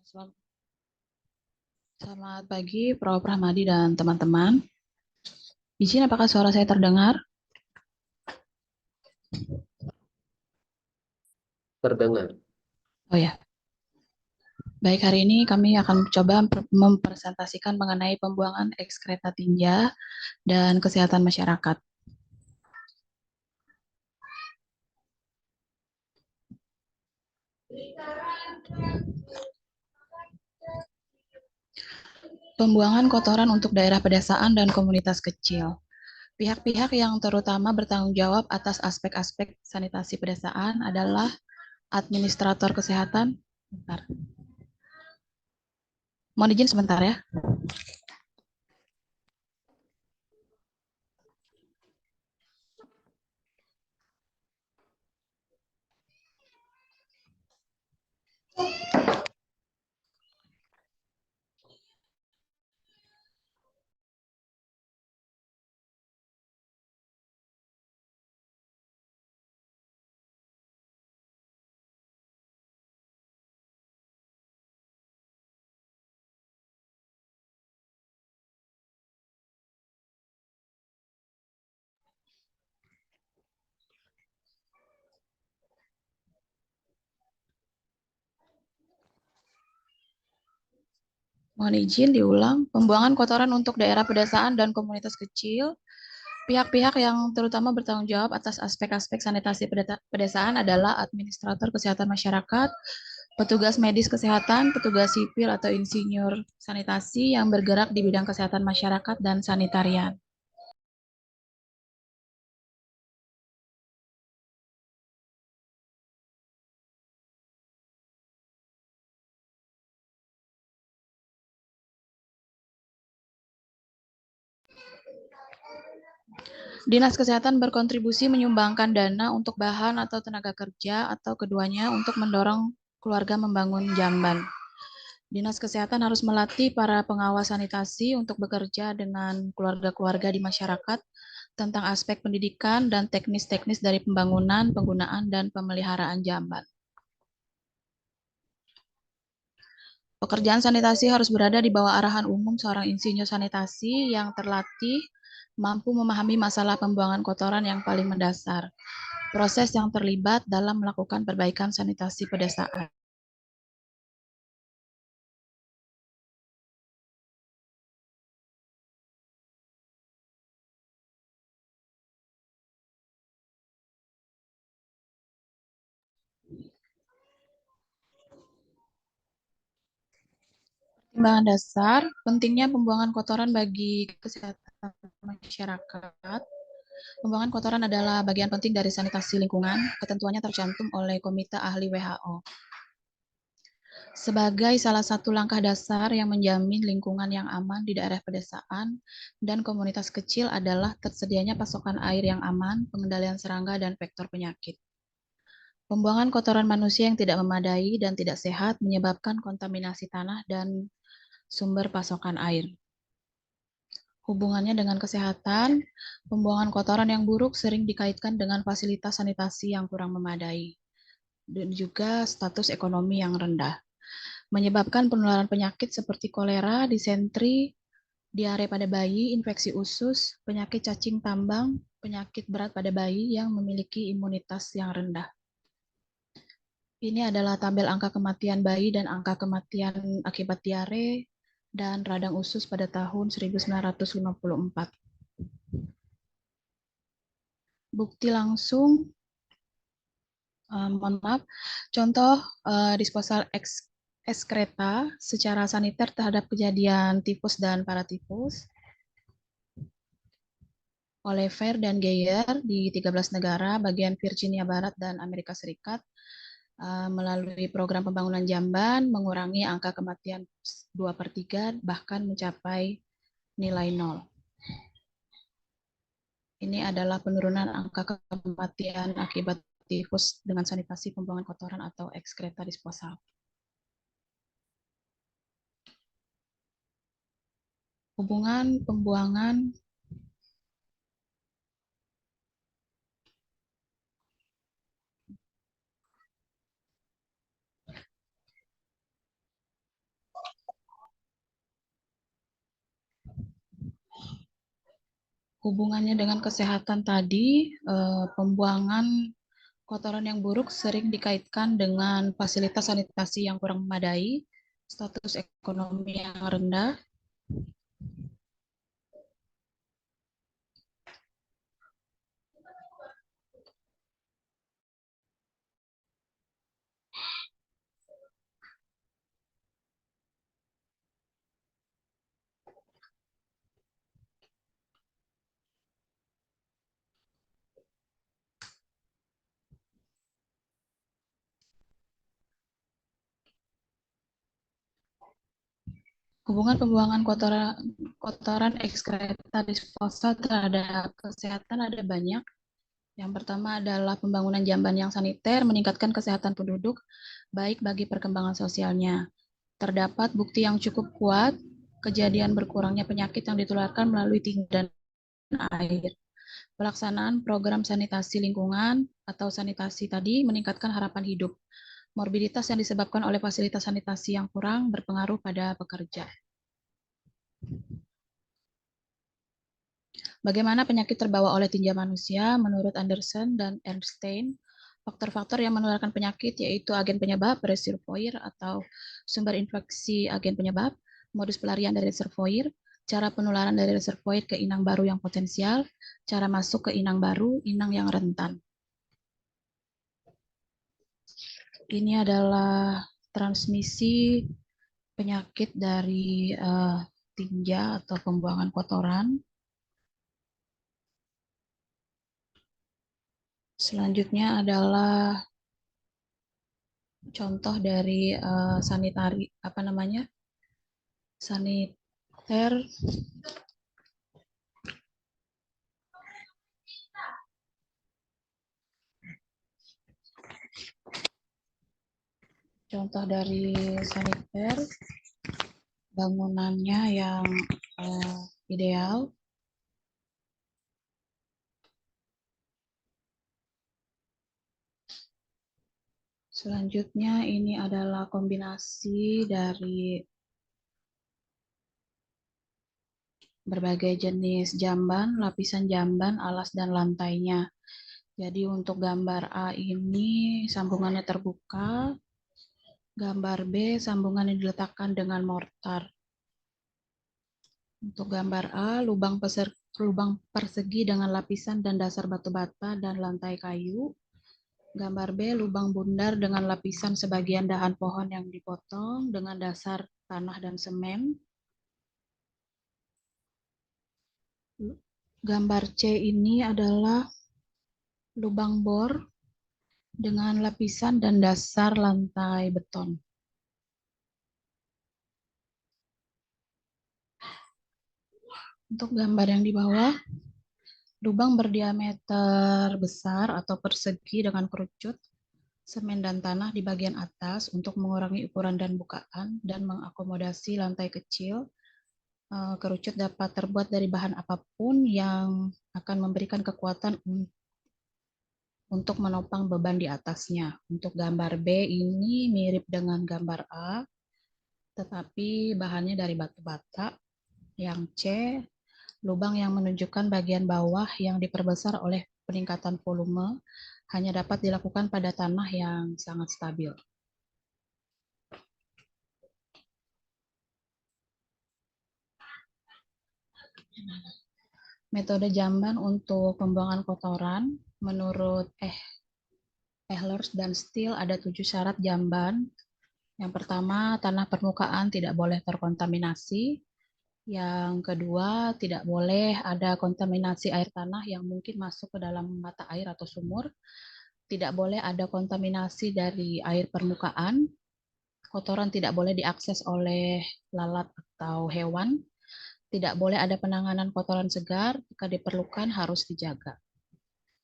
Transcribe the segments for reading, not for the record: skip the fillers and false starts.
Selamat pagi, Prof. Rahmadi dan teman-teman. Izin, apakah suara saya terdengar? Terdengar. Oh ya. Baik, hari ini kami akan coba mempresentasikan mengenai pembuangan ekskreta tinja dan kesehatan masyarakat. Pembuangan kotoran untuk daerah pedesaan dan komunitas kecil. Pihak-pihak yang terutama bertanggung jawab atas aspek-aspek sanitasi pedesaan adalah administrator kesehatan. Bentar. Mohon izin sebentar ya. Mohon izin diulang, pembuangan kotoran untuk daerah pedesaan dan komunitas kecil. Pihak-pihak yang terutama bertanggung jawab atas aspek-aspek sanitasi pedesaan adalah administrator kesehatan masyarakat, petugas medis kesehatan, petugas sipil atau insinyur sanitasi yang bergerak di bidang kesehatan masyarakat dan sanitarian. Dinas Kesehatan berkontribusi menyumbangkan dana untuk bahan atau tenaga kerja atau keduanya untuk mendorong keluarga membangun jamban. Dinas Kesehatan harus melatih para pengawas sanitasi untuk bekerja dengan keluarga-keluarga di masyarakat tentang aspek pendidikan dan teknis-teknis dari pembangunan, penggunaan, dan pemeliharaan jamban. Pekerjaan sanitasi harus berada di bawah arahan umum seorang insinyur sanitasi yang terlatih mampu memahami masalah pembuangan kotoran yang paling mendasar, proses yang terlibat dalam melakukan perbaikan sanitasi pedesaan. Pertimbangan dasar, pentingnya pembuangan kotoran bagi kesehatan masyarakat. Pembuangan kotoran adalah bagian penting dari sanitasi lingkungan. Ketentuannya tercantum oleh Komite Ahli WHO. Sebagai salah satu langkah dasar yang menjamin lingkungan yang aman di daerah pedesaan dan komunitas kecil adalah tersedianya pasokan air yang aman, pengendalian serangga, dan vektor penyakit. Pembuangan kotoran manusia yang tidak memadai dan tidak sehat menyebabkan kontaminasi tanah dan sumber pasokan air. Hubungannya dengan kesehatan, pembuangan kotoran yang buruk sering dikaitkan dengan fasilitas sanitasi yang kurang memadai dan juga status ekonomi yang rendah, menyebabkan penularan penyakit seperti kolera, disentri, diare pada bayi, infeksi usus, penyakit cacing tambang, penyakit berat pada bayi yang memiliki imunitas yang rendah. Ini adalah tabel angka kematian bayi dan angka kematian akibat diare dan radang usus pada tahun 1954. Bukti langsung, mohon maaf, contoh disposal ekskreta secara saniter terhadap kejadian tifus dan paratifus oleh Fair dan Geyer di 13 negara bagian Virginia Barat dan Amerika Serikat melalui program pembangunan jamban mengurangi angka kematian 2/3 bahkan mencapai nilai 0. Ini adalah penurunan angka kematian akibat tifus dengan sanitasi pembuangan kotoran atau ekskreta disposal. Hubungan pembuangan Hubungannya dengan kesehatan tadi, pembuangan kotoran yang buruk sering dikaitkan dengan fasilitas sanitasi yang kurang memadai, status ekonomi yang rendah, hubungan pembuangan kotoran ekskreta disposal terhadap kesehatan ada banyak. Yang pertama adalah pembangunan jamban yang saniter meningkatkan kesehatan penduduk, baik bagi perkembangan sosialnya. Terdapat bukti yang cukup kuat kejadian berkurangnya penyakit yang ditularkan melalui tinggi dan air. Pelaksanaan program sanitasi lingkungan atau sanitasi tadi meningkatkan harapan hidup. Morbiditas yang disebabkan oleh fasilitas sanitasi yang kurang berpengaruh pada pekerja. Bagaimana penyakit terbawa oleh tinja manusia? Menurut Anderson dan Ernstein, faktor-faktor yang menularkan penyakit yaitu agen penyebab, reservoir atau sumber infeksi agen penyebab, modus pelarian dari reservoir, cara penularan dari reservoir ke inang baru yang potensial, cara masuk ke inang baru, inang yang rentan. Ini adalah transmisi penyakit dari tinja atau pembuangan kotoran. Selanjutnya adalah contoh dari sanitari saniter. Contoh dari saniter, bangunannya yang ideal. Selanjutnya ini adalah kombinasi dari berbagai jenis jamban, lapisan jamban, alas, dan lantainya. Jadi untuk gambar A ini sambungannya terbuka, gambar B sambungannya diletakkan dengan mortar. Untuk gambar A, lubang persegi dengan lapisan dan dasar batu bata dan lantai kayu. Gambar B, lubang bundar dengan lapisan sebagian dahan pohon yang dipotong dengan dasar tanah dan semen. Gambar C ini adalah lubang bor dengan lapisan dan dasar lantai beton. Untuk gambar yang di bawah, lubang berdiameter besar atau persegi dengan kerucut, semen dan tanah di bagian atas untuk mengurangi ukuran dan bukaan dan mengakomodasi lantai kecil. Kerucut dapat terbuat dari bahan apapun yang akan memberikan kekuatan untuk menopang beban di atasnya. Untuk gambar B ini mirip dengan gambar A, tetapi bahannya dari batu bata. Yang C, lubang yang menunjukkan bagian bawah yang diperbesar oleh peningkatan volume hanya dapat dilakukan pada tanah yang sangat stabil. Metode jamban untuk pembuangan kotoran, menurut Ehlers dan Steele ada 7 syarat jamban. Yang pertama, tanah permukaan tidak boleh terkontaminasi. Yang kedua, tidak boleh ada kontaminasi air tanah yang mungkin masuk ke dalam mata air atau sumur. Tidak boleh ada kontaminasi dari air permukaan. Kotoran tidak boleh diakses oleh lalat atau hewan. Tidak boleh ada penanganan kotoran segar. Jika diperlukan harus dijaga.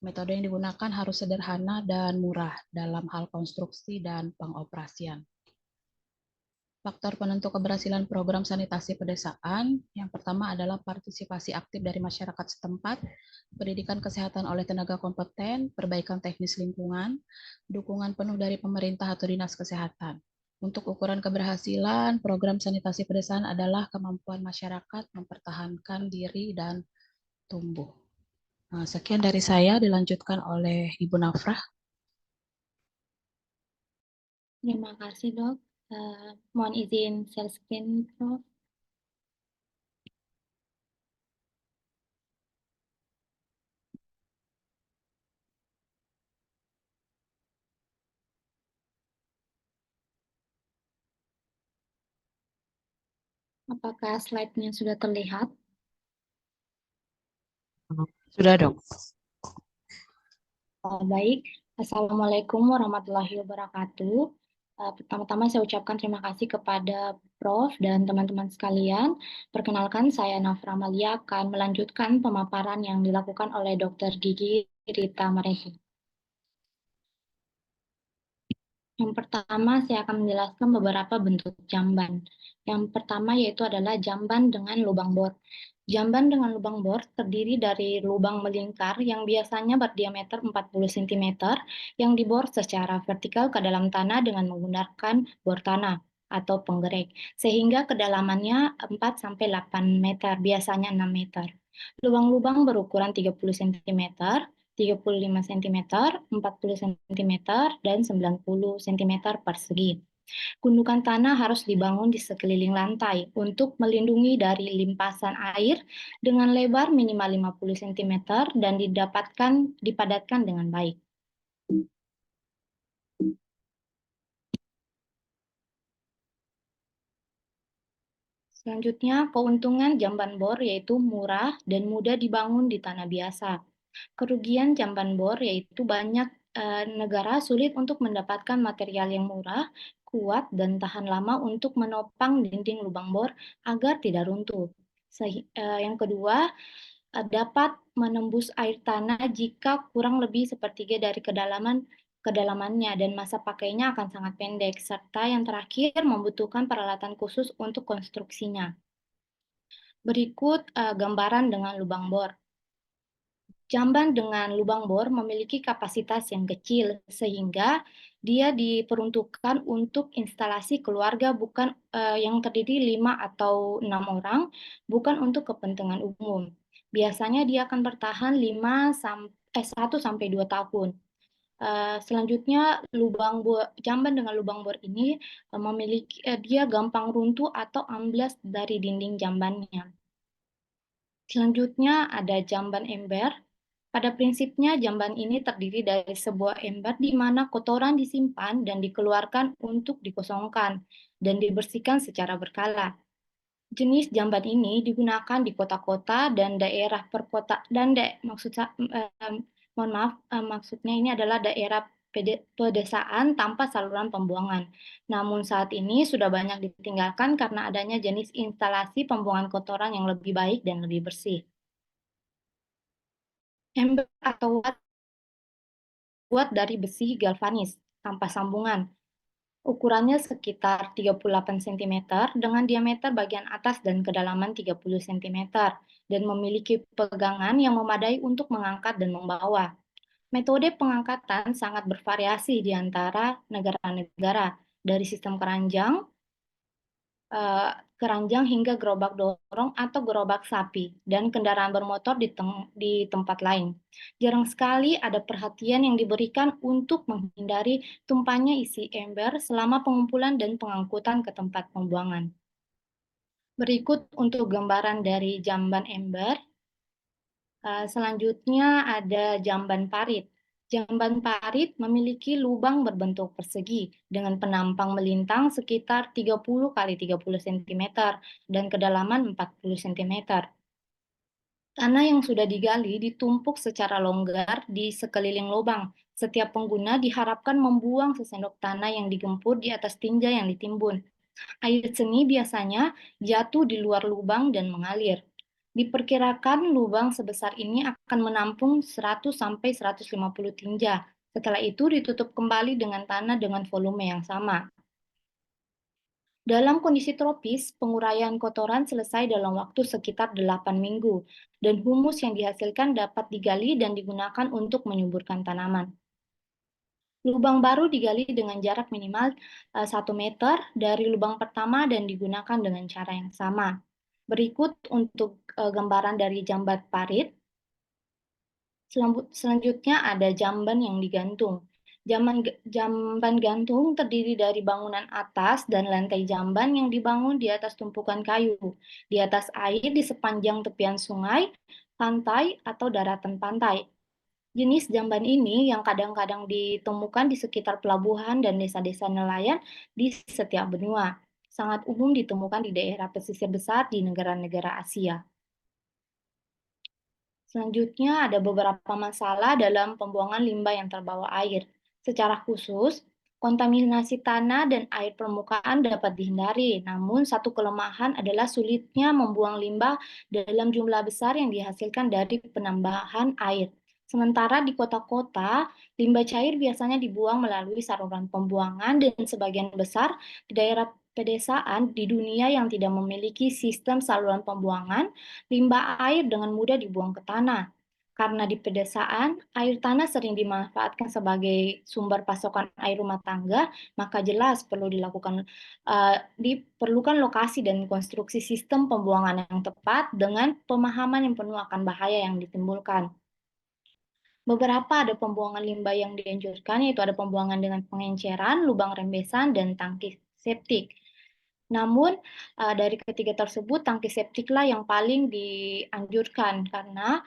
Metode yang digunakan harus sederhana dan murah dalam hal konstruksi dan pengoperasian. Faktor penentu keberhasilan program sanitasi pedesaan, yang pertama adalah partisipasi aktif dari masyarakat setempat, pendidikan kesehatan oleh tenaga kompeten, perbaikan teknis lingkungan, dukungan penuh dari pemerintah atau dinas kesehatan. Untuk ukuran keberhasilan, program sanitasi pedesaan adalah kemampuan masyarakat mempertahankan diri dan tumbuh. Sekian dari saya, dilanjutkan oleh Ibu Nafrah. Terima kasih, Dok. Mohon izin share screen, Prof. Apakah slide-nya sudah terlihat? Sudah, Dok. Baik. Assalamualaikum warahmatullahi wabarakatuh. Pertama-tama saya ucapkan terima kasih kepada Prof. dan teman-teman sekalian. Perkenalkan, saya Nafra Amalia akan melanjutkan pemaparan yang dilakukan oleh Dr. Gigi Rita Marehi. Yang pertama, saya akan menjelaskan beberapa bentuk jamban. Yang pertama yaitu adalah jamban dengan lubang bor. Jamban dengan lubang bor terdiri dari lubang melingkar yang biasanya berdiameter 40 cm yang dibor secara vertikal ke dalam tanah dengan menggunakan bor tanah atau penggerek, sehingga kedalamannya 4-8 meter, biasanya 6 meter. Lubang-lubang berukuran 30 cm, 35 cm, 40 cm, dan 90 cm persegi. Gundukan tanah harus dibangun di sekeliling lantai untuk melindungi dari limpasan air dengan lebar minimal 50 cm dan dipadatkan dengan baik. Selanjutnya, keuntungan jamban bor yaitu murah dan mudah dibangun di tanah biasa. Kerugian jamban bor yaitu banyak negara sulit untuk mendapatkan material yang murah, kuat, dan tahan lama untuk menopang dinding lubang bor agar tidak runtuh. Yang kedua, dapat menembus air tanah jika kurang lebih sepertiga dari kedalamannya dan masa pakainya akan sangat pendek, serta yang terakhir membutuhkan peralatan khusus untuk konstruksinya. Berikut gambaran dengan lubang bor. Jamban dengan lubang bor memiliki kapasitas yang kecil sehingga dia diperuntukkan untuk instalasi keluarga bukan yang terdiri 5 atau 6 orang, bukan untuk kepentingan umum. Biasanya dia akan bertahan 1 sampai 2 tahun. Selanjutnya jamban dengan lubang bor ini dia gampang runtuh atau amblas dari dinding jambannya. Selanjutnya ada jamban ember. Pada prinsipnya, jamban ini terdiri dari sebuah ember di mana kotoran disimpan dan dikeluarkan untuk dikosongkan dan dibersihkan secara berkala. Jenis jamban ini digunakan di kota-kota dan daerah perkota dan maksudnya ini adalah daerah pedesaan tanpa saluran pembuangan. Namun saat ini sudah banyak ditinggalkan karena adanya jenis instalasi pembuangan kotoran yang lebih baik dan lebih bersih. Ember atau wat buat dari besi galvanis tanpa sambungan. Ukurannya sekitar 38 cm dengan diameter bagian atas dan kedalaman 30 cm dan memiliki pegangan yang memadai untuk mengangkat dan membawa. Metode pengangkatan sangat bervariasi di antara negara-negara, dari sistem keranjang hingga gerobak dorong atau gerobak sapi, dan kendaraan bermotor di tempat lain. Jarang sekali ada perhatian yang diberikan untuk menghindari tumpahnya isi ember selama pengumpulan dan pengangkutan ke tempat pembuangan. Berikut untuk gambaran dari jamban ember. Selanjutnya ada jamban parit. Jamban parit memiliki lubang berbentuk persegi dengan penampang melintang sekitar 30 kali 30 cm dan kedalaman 40 cm. Tanah yang sudah digali ditumpuk secara longgar di sekeliling lubang. Setiap pengguna diharapkan membuang sesendok tanah yang digempur di atas tinja yang ditimbun. Air seni biasanya jatuh di luar lubang dan mengalir. Diperkirakan lubang sebesar ini akan menampung 100-150 tinja. Setelah itu ditutup kembali dengan tanah dengan volume yang sama. Dalam kondisi tropis, penguraian kotoran selesai dalam waktu sekitar 8 minggu, dan humus yang dihasilkan dapat digali dan digunakan untuk menyuburkan tanaman. Lubang baru digali dengan jarak minimal 1 meter dari lubang pertama dan digunakan dengan cara yang sama. Berikut untuk gambaran dari jamban parit. Selanjutnya ada jamban yang digantung. Jamban gantung terdiri dari bangunan atas dan lantai jamban yang dibangun di atas tumpukan kayu, di atas air di sepanjang tepian sungai, pantai, atau daratan pantai. Jenis jamban ini yang kadang-kadang ditemukan di sekitar pelabuhan dan desa-desa nelayan di setiap benua. Sangat umum ditemukan di daerah pesisir besar di negara-negara Asia. Selanjutnya ada beberapa masalah dalam pembuangan limbah yang terbawa air. Secara khusus, kontaminasi tanah dan air permukaan dapat dihindari, namun satu kelemahan adalah sulitnya membuang limbah dalam jumlah besar yang dihasilkan dari penambahan air. Sementara di kota-kota, limbah cair biasanya dibuang melalui saluran pembuangan dan sebagian besar di daerah pedesaan di dunia yang tidak memiliki sistem saluran pembuangan limbah air dengan mudah dibuang ke tanah. Karena di pedesaan, air tanah sering dimanfaatkan sebagai sumber pasokan air rumah tangga, maka jelas diperlukan lokasi dan konstruksi sistem pembuangan yang tepat dengan pemahaman yang penuh akan bahaya yang ditimbulkan. Beberapa ada pembuangan limbah yang dianjurkan, yaitu ada pembuangan dengan pengenceran, lubang rembesan, dan tangki septik. Namun, dari ketiga tersebut, tangki septiklah yang paling dianjurkan karena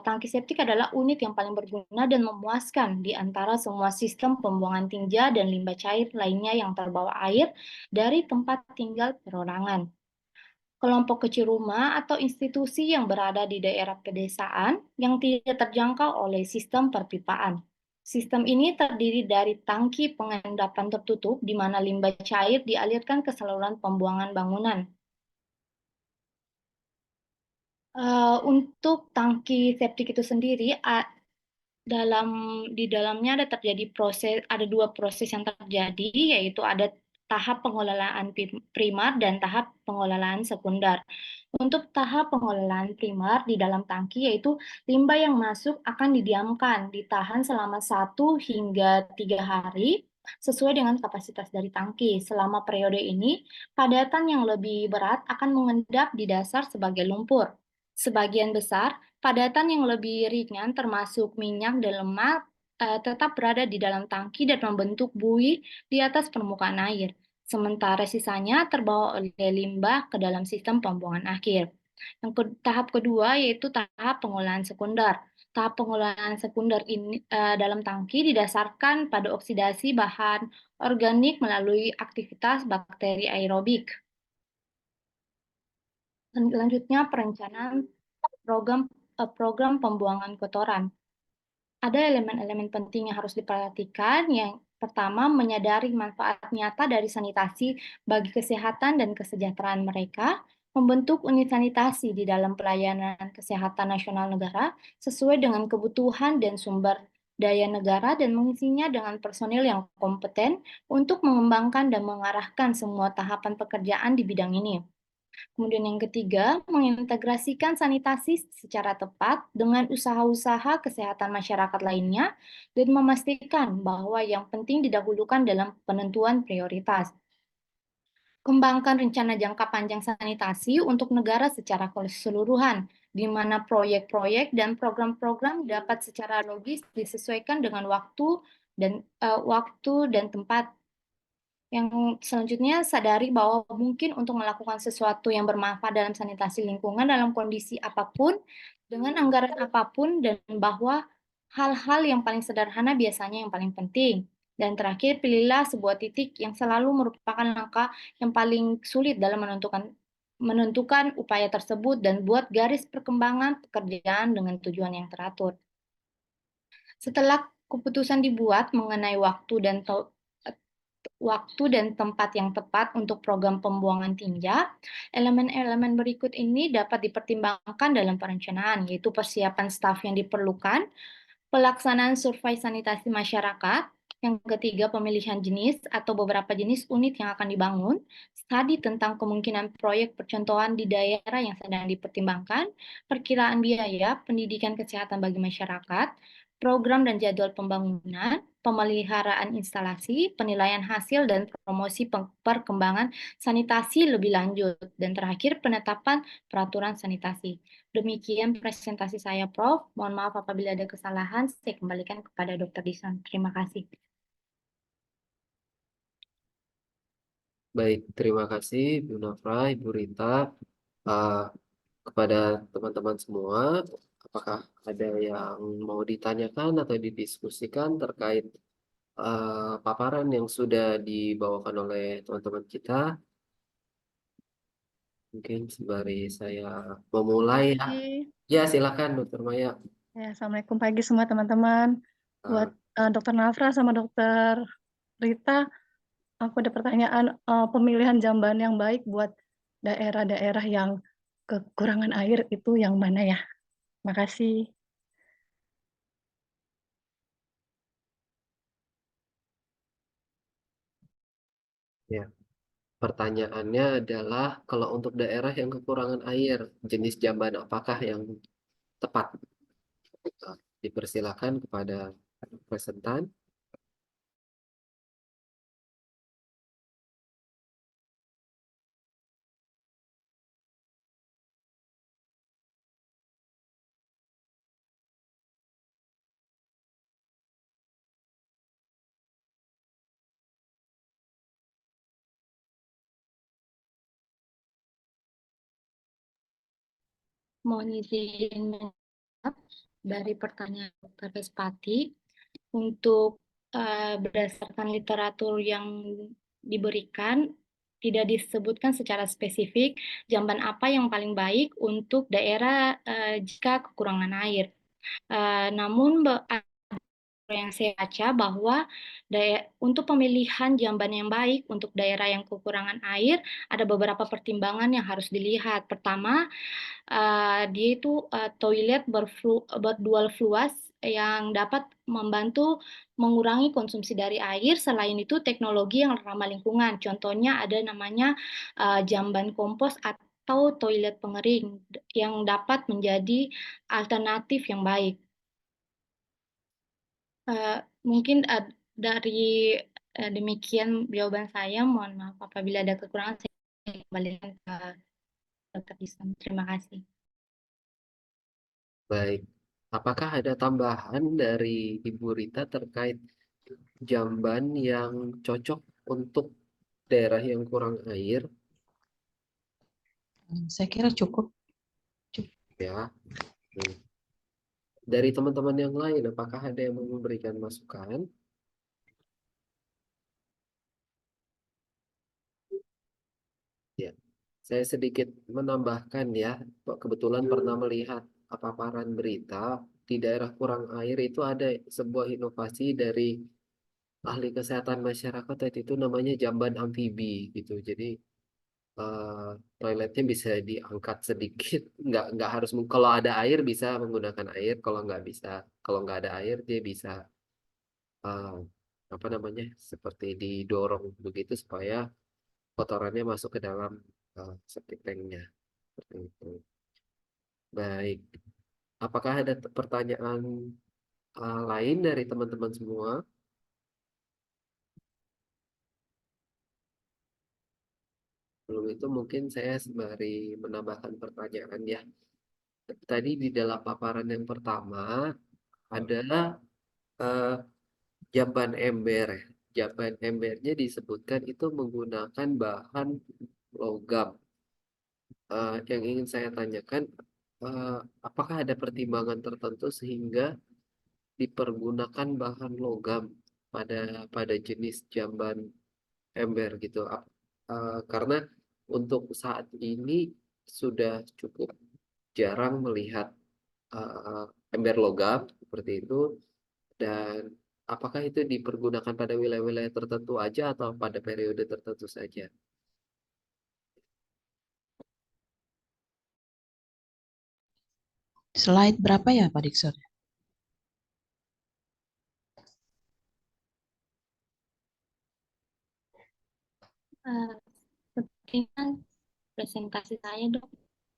tangki septik adalah unit yang paling berguna dan memuaskan di antara semua sistem pembuangan tinja dan limbah cair lainnya yang terbawa air dari tempat tinggal perorangan. Kelompok kecil rumah atau institusi yang berada di daerah pedesaan yang tidak terjangkau oleh sistem perpipaan. Sistem ini terdiri dari tangki pengendapan tertutup di mana limbah cair dialirkan ke saluran pembuangan bangunan. Untuk tangki septik itu sendiri, dalam di dalamnya ada dua proses yang terjadi, yaitu ada tahap pengelolaan primer dan tahap pengelolaan sekunder. Untuk tahap pengelolaan primer di dalam tangki, yaitu limbah yang masuk akan didiamkan, ditahan selama 1 hingga 3 hari sesuai dengan kapasitas dari tangki. Selama periode ini, padatan yang lebih berat akan mengendap di dasar sebagai lumpur. Sebagian besar padatan yang lebih ringan termasuk minyak dan lemak tetap berada di dalam tangki dan membentuk buih di atas permukaan air. Sementara sisanya terbawa oleh limbah ke dalam sistem pembuangan akhir. Tahap kedua yaitu tahap pengolahan sekunder. Tahap pengolahan sekunder ini dalam tangki didasarkan pada oksidasi bahan organik melalui aktivitas bakteri aerobik. Selanjutnya perencanaan program pembuangan kotoran. Ada elemen-elemen penting yang harus diperhatikan. Yang pertama, menyadari manfaat nyata dari sanitasi bagi kesehatan dan kesejahteraan mereka, membentuk unit sanitasi di dalam pelayanan kesehatan nasional negara sesuai dengan kebutuhan dan sumber daya negara dan mengisinya dengan personil yang kompeten untuk mengembangkan dan mengarahkan semua tahapan pekerjaan di bidang ini. Kemudian yang ketiga, mengintegrasikan sanitasi secara tepat dengan usaha-usaha kesehatan masyarakat lainnya dan memastikan bahwa yang penting didahulukan dalam penentuan prioritas. Kembangkan rencana jangka panjang sanitasi untuk negara secara keseluruhan, di mana proyek-proyek dan program-program dapat secara logis disesuaikan dengan waktu dan tempat. Yang selanjutnya, sadari bahwa mungkin untuk melakukan sesuatu yang bermanfaat dalam sanitasi lingkungan dalam kondisi apapun, dengan anggaran apapun, dan bahwa hal-hal yang paling sederhana biasanya yang paling penting. Dan terakhir, pilihlah sebuah titik yang selalu merupakan langkah yang paling sulit dalam menentukan upaya tersebut dan buat garis perkembangan pekerjaan dengan tujuan yang teratur. Setelah keputusan dibuat mengenai waktu dan tempat yang tepat untuk program pembuangan tinja, elemen-elemen berikut ini dapat dipertimbangkan dalam perencanaan, yaitu persiapan staf yang diperlukan, pelaksanaan survei sanitasi masyarakat, yang ketiga pemilihan jenis atau beberapa jenis unit yang akan dibangun, studi tentang kemungkinan proyek percontohan di daerah yang sedang dipertimbangkan, perkiraan biaya pendidikan kesehatan bagi masyarakat, program dan jadwal pembangunan, pemeliharaan instalasi, penilaian hasil, dan promosi perkembangan sanitasi lebih lanjut. Dan terakhir, penetapan peraturan sanitasi. Demikian presentasi saya, Prof. Mohon maaf apabila ada kesalahan. Saya kembalikan kepada Dr. Dison. Terima kasih. Baik, terima kasih Bu Nafra, Ibu Rita. Uh, kepada teman-teman semua, apakah ada yang mau ditanyakan atau didiskusikan terkait paparan yang sudah dibawakan oleh teman-teman kita? Mungkin sembari saya memulai ya. Ya, silakan Dokter Maya. Ya, Assalamualaikum pagi semua teman-teman. Buat Dokter Nafra sama Dokter Rita, aku ada pertanyaan pemilihan jamban yang baik buat daerah-daerah yang kekurangan air itu yang mana ya? Makasih. Ya, pertanyaannya adalah kalau untuk daerah yang kekurangan air, jenis jamban apakah yang tepat? Dipersilakan kepada presentan. Mohon izin menjawab dari pertanyaan Dr. Respati. Untuk berdasarkan literatur yang diberikan, tidak disebutkan secara spesifik jamban apa yang paling baik untuk daerah jika kekurangan air. Namun yang saya baca bahwa untuk pemilihan jamban yang baik untuk daerah yang kekurangan air, ada beberapa pertimbangan yang harus dilihat. Pertama, dia itu toilet berdual fluas yang dapat membantu mengurangi konsumsi dari air. Selain itu, teknologi yang ramah lingkungan. Contohnya ada namanya jamban kompos atau toilet pengering yang dapat menjadi alternatif yang baik. Mungkin dari demikian jawaban saya. Mohon maaf apabila ada kekurangan, saya kembalikan ke Dr. Dison. Terima kasih. Baik, apakah ada tambahan dari Ibu Rita terkait jamban yang cocok untuk daerah yang kurang air? Saya kira cukup. Ya. Dari teman-teman yang lain, apakah ada yang mau memberikan masukan? Ya, saya sedikit menambahkan ya. Kebetulan pernah melihat paparan berita di daerah kurang air itu ada sebuah inovasi dari ahli kesehatan masyarakat itu namanya jamban amfibi gitu. Jadi eh, toiletnya bisa diangkat sedikit, nggak harus kalau ada air bisa menggunakan air, kalau nggak ada air dia bisa eh, apa namanya seperti didorong begitu supaya kotorannya masuk ke dalam septic tanknya seperti itu. Baik, apakah ada pertanyaan lain dari teman-teman semua? Belum itu mungkin saya sembari menambahkan pertanyaan ya. Tadi di dalam paparan yang pertama adalah eh, jamban ember. Jamban embernya disebutkan itu menggunakan bahan logam. Yang ingin saya tanyakan, eh, apakah ada pertimbangan tertentu sehingga dipergunakan bahan logam pada pada jenis jamban ember gitu? Karena untuk saat ini sudah cukup jarang melihat uh, ember logam seperti itu dan apakah itu dipergunakan pada wilayah-wilayah tertentu aja atau pada periode tertentu saja? Slide berapa ya Pak Dikson? Sepertinya presentasi saya, Dok.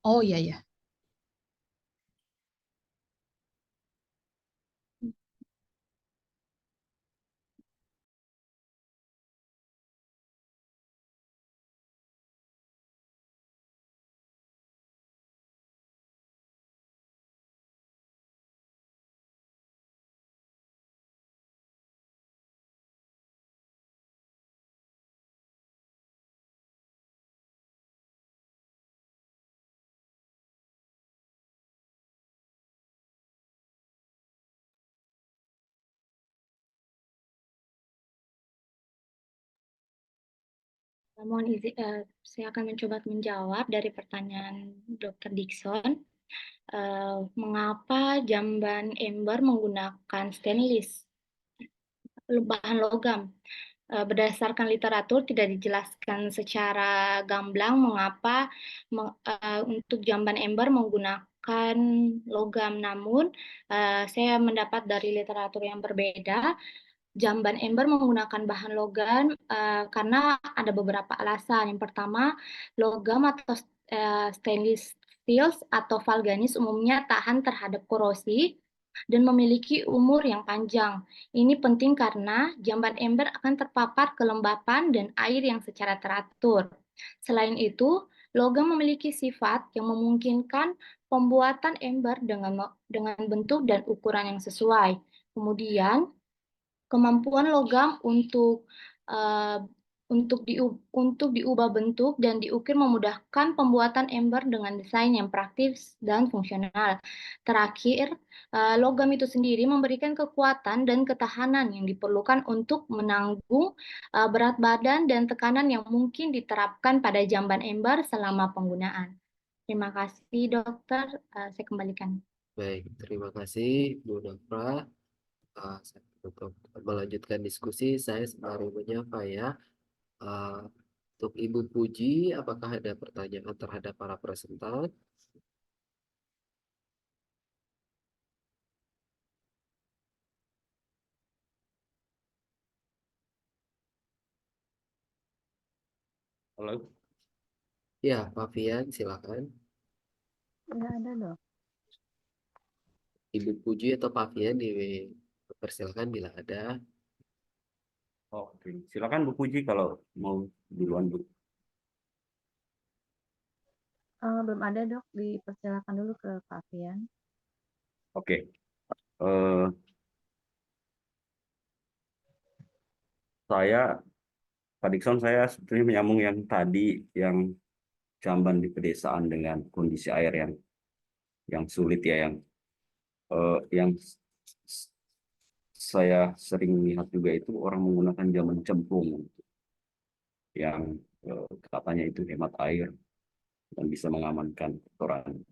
Oh iya ya. Mohon izin, saya akan mencoba menjawab dari pertanyaan Dr. Dickson. Mengapa jamban ember menggunakan stainless, bahan logam? Berdasarkan literatur tidak dijelaskan secara gamblang mengapa untuk jamban ember menggunakan logam. Namun saya mendapat dari literatur yang berbeda, jamban ember menggunakan bahan logam karena ada beberapa alasan. Yang pertama, logam atau stainless steel atau valganis umumnya tahan terhadap korosi dan memiliki umur yang panjang. Ini penting karena jamban ember akan terpapar kelembapan dan air yang secara teratur. Selain itu, logam memiliki sifat yang memungkinkan pembuatan ember dengan bentuk dan ukuran yang sesuai. Kemudian, kemampuan logam uh, untuk diubah bentuk dan diukir memudahkan pembuatan ember dengan desain yang praktis dan fungsional. Terakhir, logam itu sendiri memberikan kekuatan dan ketahanan yang diperlukan untuk menanggung berat badan dan tekanan yang mungkin diterapkan pada jamban ember selama penggunaan. Terima kasih, dokter. Saya kembalikan. Baik, terima kasih Bu Nafra. Untuk melanjutkan diskusi, saya sembari menyapa ya. Untuk Ibu Puji, apakah ada pertanyaan terhadap para presentan? Halo, Ya, Pak Fian, silakan. Nggak ada dok. Ibu Puji atau Pak Fian dipersilakan bila ada. oke. Silakan Bu Puji kalau mau duluan Bu. Belum ada dok, dipersilakan dulu ke Pak Fian. Oke. Eh, saya, Pak Dikson, saya sebetulnya menyambung yang tadi, yang jamban di pedesaan dengan kondisi air yang sulit ya, yang saya sering lihat juga itu orang menggunakan jamban cemplung yang katanya itu hemat air dan bisa mengamankan kotoran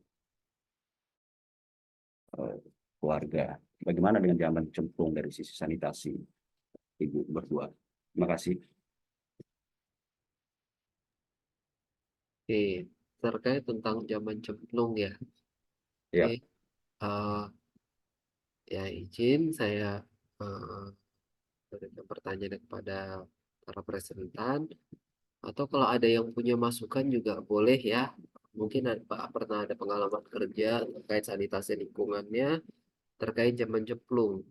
keluarga. Bagaimana dengan jamban cemplung dari sisi sanitasi, Ibu berdua? Terima kasih. Oke, terkait tentang zaman cemplung ya. Ya. Oke, ya izin saya berikan pertanyaan kepada para presentan. Atau kalau ada yang punya masukan juga boleh ya. Mungkin pernah ada pengalaman kerja terkait sanitasi lingkungannya, terkait zaman cemplung.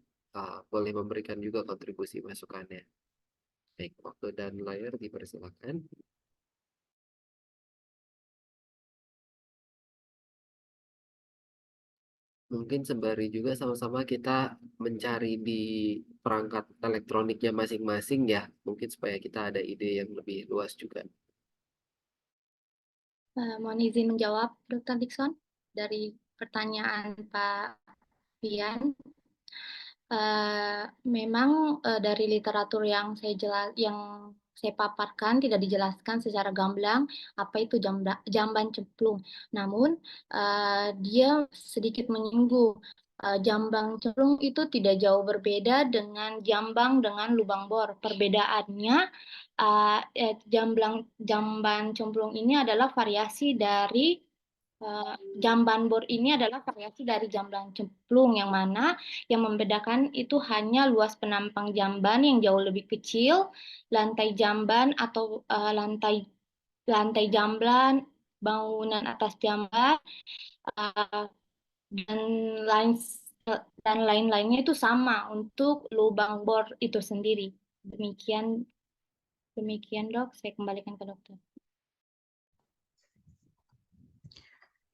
Boleh memberikan juga kontribusi masukannya. Baik, waktu dan layar dipersilakan. Mungkin sembari juga sama-sama kita mencari di perangkat elektroniknya masing-masing ya. Mungkin supaya kita ada ide yang lebih luas juga. Mohon izin menjawab, Dr. Dixon, dari pertanyaan Pak Fian. Memang dari literatur yang saya paparkan tidak dijelaskan secara gamblang apa itu jamban cemplung. Namun dia sedikit menyinggung jambang cemplung itu tidak jauh berbeda dengan jambang dengan lubang bor. Perbedaannya jamban cemplung ini adalah variasi dari jamban bor ini adalah variasi dari jamban cemplung yang mana yang membedakan itu hanya luas penampang jamban yang jauh lebih kecil, lantai jamban atau lantai jamban, bangunan atas jamban uh, dan lain dan lain-lainnya itu sama untuk lubang bor itu sendiri. Demikian dok, saya kembalikan ke dokter.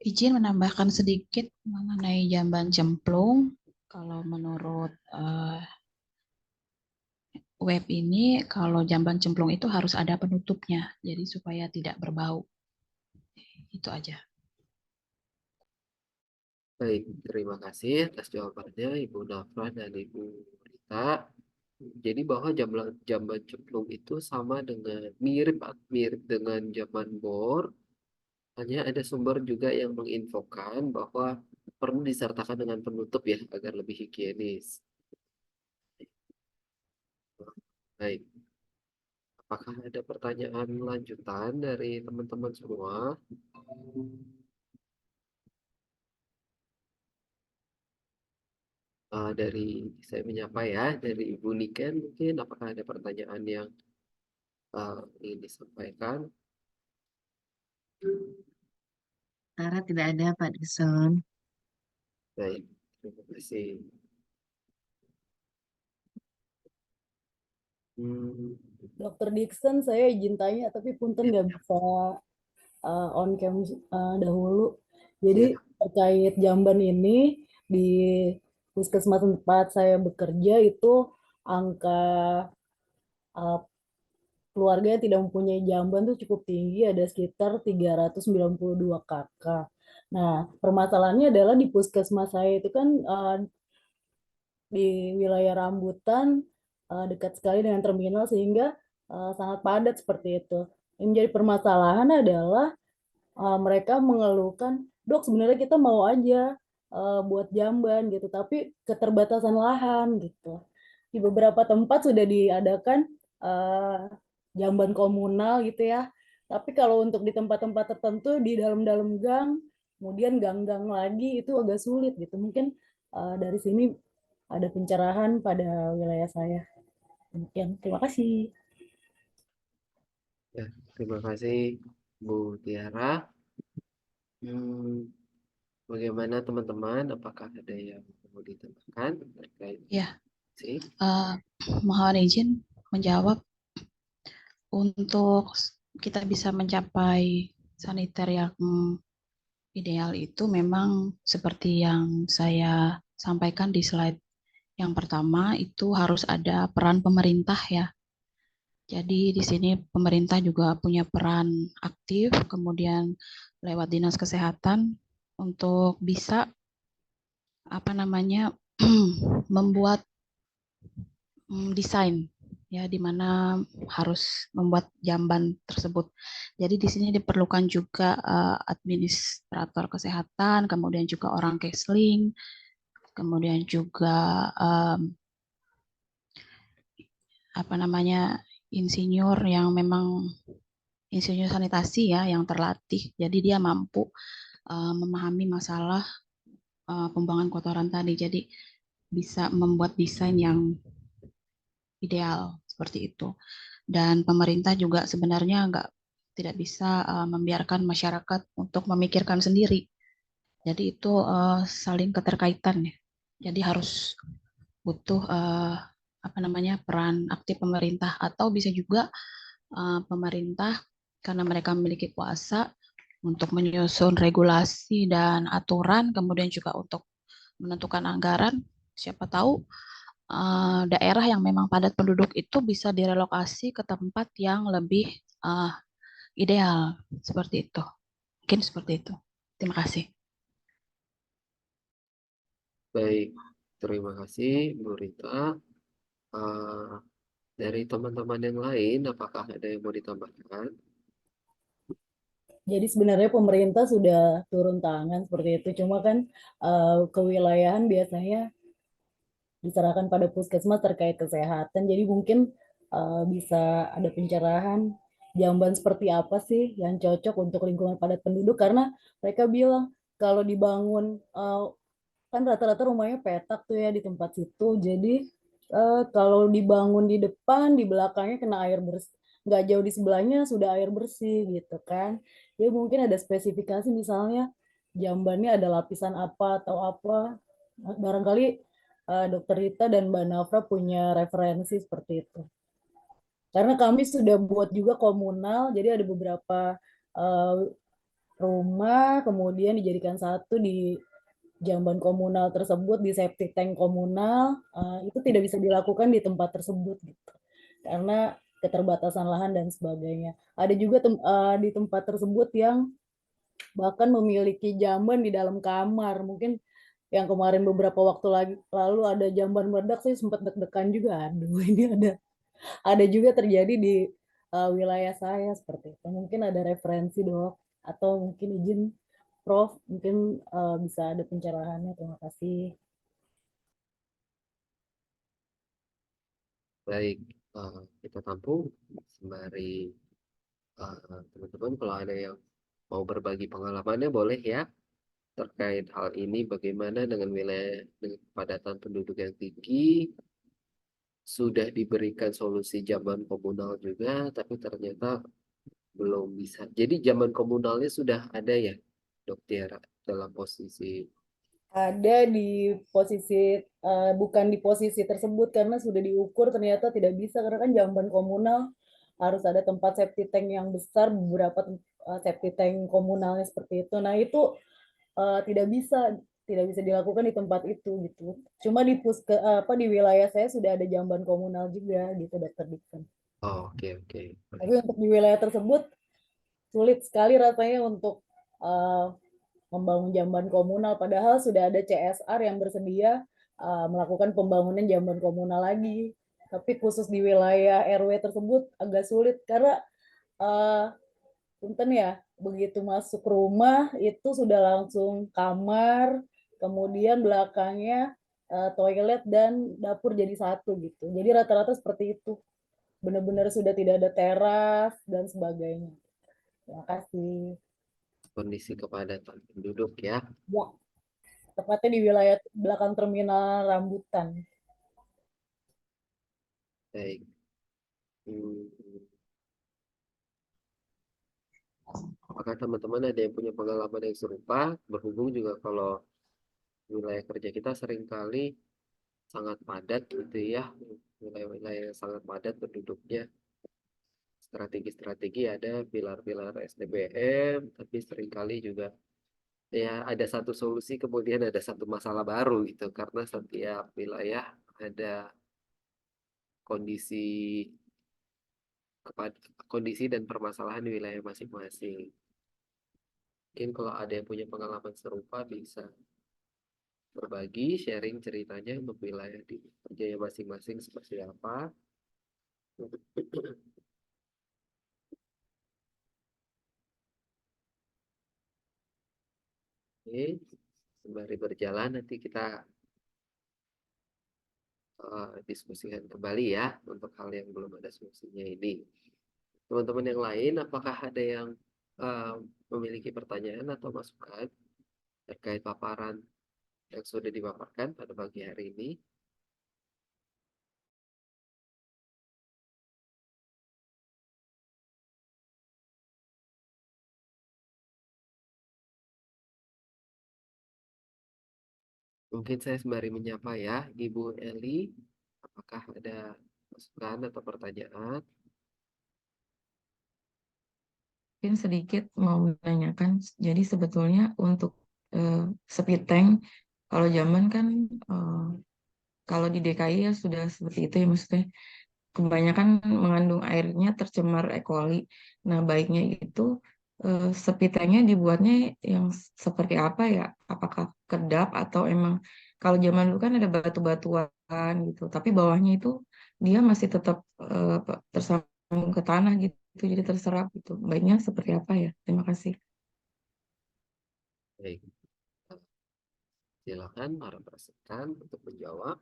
Izin menambahkan sedikit mengenai jamban cemplung. Kalau menurut web ini, kalau jamban cemplung itu harus ada penutupnya, jadi supaya tidak berbau. Itu aja. Baik, terima kasih atas jawabannya Ibu Nafra dan Ibu Rita. Jadi bahwa jamban cemplung itu sama dengan mirip dengan jamban bor, hanya ada sumber juga yang menginfokan bahwa perlu disertakan dengan penutup ya agar lebih higienis. Baik, apakah ada pertanyaan lanjutan dari teman-teman semua? Dari saya menyapa ya, dari Ibu Niken mungkin apakah ada pertanyaan yang ingin disampaikan? Tara tidak ada, Pak Dison. Baik, terima kasih. Dokter Dixon, saya izin tanya, tapi punten nggak bisa on cam dahulu. Jadi Ya, terkait jamban ini di puskesmas tempat saya bekerja itu angka uh, keluarga yang tidak mempunyai jamban tuh cukup tinggi, ada sekitar 392 kakak. Nah, permasalahannya adalah di puskesmas saya itu kan di wilayah Rambutan dekat sekali dengan terminal sehingga sangat padat seperti itu. Yang menjadi permasalahan adalah mereka mengeluhkan, dok sebenarnya kita mau aja buat jamban gitu, tapi keterbatasan lahan gitu. Di beberapa tempat sudah diadakan jamban komunal gitu ya, tapi kalau untuk di tempat-tempat tertentu di dalam-dalam gang, kemudian gang-gang lagi itu agak sulit gitu. Mungkin dari sini ada pencerahan pada wilayah saya. Demikian, terima kasih. ya, terima kasih Bu Tiara. Bagaimana teman-teman? Apakah ada yang mau ditambahkan terkait Ya, sih? mohon izin menjawab. Untuk kita bisa mencapai saniter yang ideal itu memang seperti yang saya sampaikan di slide yang pertama, itu harus ada peran pemerintah ya. Jadi di sini pemerintah juga punya peran aktif, kemudian lewat dinas kesehatan untuk bisa membuat desain ya di mana harus membuat jamban tersebut. Jadi di sini diperlukan juga administrator kesehatan, kemudian juga orang counseling, kemudian juga insinyur yang memang insinyur sanitasi ya yang terlatih. Jadi dia mampu memahami masalah pembuangan kotoran tadi. Jadi bisa membuat desain yang ideal seperti itu. Dan pemerintah juga sebenarnya tidak bisa membiarkan masyarakat untuk memikirkan sendiri. Jadi itu saling keterkaitan ya. Jadi harus butuh peran aktif pemerintah atau bisa juga pemerintah karena mereka memiliki kuasa untuk menyusun regulasi dan aturan, kemudian juga untuk menentukan anggaran. Siapa tahu daerah yang memang padat penduduk itu bisa direlokasi ke tempat yang lebih ideal seperti itu. Mungkin seperti itu. Terima kasih. Baik, terima kasih Bu Rita. Dari teman-teman yang lain, apakah ada yang mau ditambahkan? Jadi sebenarnya pemerintah sudah turun tangan seperti itu, cuma kan kewilayahan biasanya diserahkan pada puskesmas terkait kesehatan. Jadi mungkin bisa ada pencerahan jamban seperti apa sih yang cocok untuk lingkungan padat penduduk, karena mereka bilang kalau dibangun kan rata-rata rumahnya petak tuh ya di tempat situ. Jadi kalau dibangun di depan, di belakangnya kena air bersih, nggak jauh di sebelahnya sudah air bersih gitu kan. Ya mungkin ada spesifikasi misalnya jambannya ada lapisan apa atau apa. Barangkali Dokter Rita dan Mbak Nafra punya referensi seperti itu. Karena kami sudah buat juga komunal, jadi ada beberapa rumah kemudian dijadikan satu di jamban komunal tersebut, di septic tank komunal. Itu tidak bisa dilakukan di tempat tersebut gitu, karena keterbatasan lahan dan sebagainya. Ada juga di tempat tersebut yang bahkan memiliki jamban di dalam kamar. Mungkin yang kemarin beberapa waktu lalu ada jamban meledak, saya sempat deg-degan juga. Aduh, ini ada juga terjadi di wilayah saya seperti itu. Mungkin ada referensi dok, atau mungkin izin Prof, mungkin bisa ada pencerahannya. Terima kasih. Baik, kita tampung sembari teman-teman kalau ada yang mau berbagi pengalamannya boleh ya terkait hal ini, bagaimana dengan wilayah dengan kepadatan penduduk yang tinggi, sudah diberikan solusi jamban komunal juga, tapi ternyata belum bisa. Jadi jamban komunalnya sudah ada ya, Dok Tiara, dalam posisi Ada di posisi bukan di posisi tersebut karena sudah diukur ternyata tidak bisa, karena kan jamban komunal harus ada tempat septic tank yang besar, beberapa septic tank komunalnya seperti itu. Nah itu tidak bisa dilakukan di tempat itu gitu. Cuma di wilayah saya sudah ada jamban komunal juga gitu, Dokter Dixon. oh, oke. Tapi untuk di wilayah tersebut sulit sekali rasanya untuk membangun jamban komunal, padahal sudah ada CSR yang bersedia melakukan pembangunan jamban komunal lagi. Tapi khusus di wilayah RW tersebut agak sulit karena punten ya, begitu masuk rumah itu sudah langsung kamar, kemudian belakangnya toilet dan dapur jadi satu gitu. Jadi rata-rata seperti itu. Benar-benar sudah tidak ada teras dan sebagainya. Terima kasih. Kondisi kepadatan penduduk ya. Ya, tepatnya di wilayah belakang terminal Rambutan. Baik. Apakah teman-teman ada yang punya pengalaman yang serupa? Berhubung juga kalau wilayah kerja kita seringkali sangat padat gitu ya, wilayah-wilayah yang sangat padat penduduknya. Strategi-strategi ada pilar-pilar SDBM, tapi seringkali juga ya ada satu solusi kemudian ada satu masalah baru gitu karena setiap wilayah ada kondisi kondisi dan permasalahan di wilayah masing-masing. Mungkin kalau ada yang punya pengalaman serupa bisa berbagi, sharing ceritanya untuk wilayah di kerjanya masing-masing seperti apa. Oke, sembari berjalan nanti kita diskusikan kembali ya untuk hal yang belum ada solusinya ini. Teman-teman yang lain, apakah ada yang memiliki pertanyaan atau masukan terkait paparan yang sudah dipaparkan pada pagi hari ini? Mungkin saya sembari menyapa ya, Ibu Eli, apakah ada masukan atau pertanyaan? Mungkin sedikit mau menanyakan, jadi sebetulnya untuk speed tank, kalau zaman kan kalau di DKI ya sudah seperti itu ya, maksudnya kebanyakan mengandung airnya tercemar E. coli. Nah baiknya itu speed tanknya dibuatnya yang seperti apa ya? Apakah kedap atau emang kalau zaman dulu kan ada batu-batuan gitu, tapi bawahnya itu dia masih tetap tersambung ke tanah gitu, jadi terserap gitu. Baiknya seperti apa ya? Terima kasih. Baik, silakan para peserta untuk menjawab.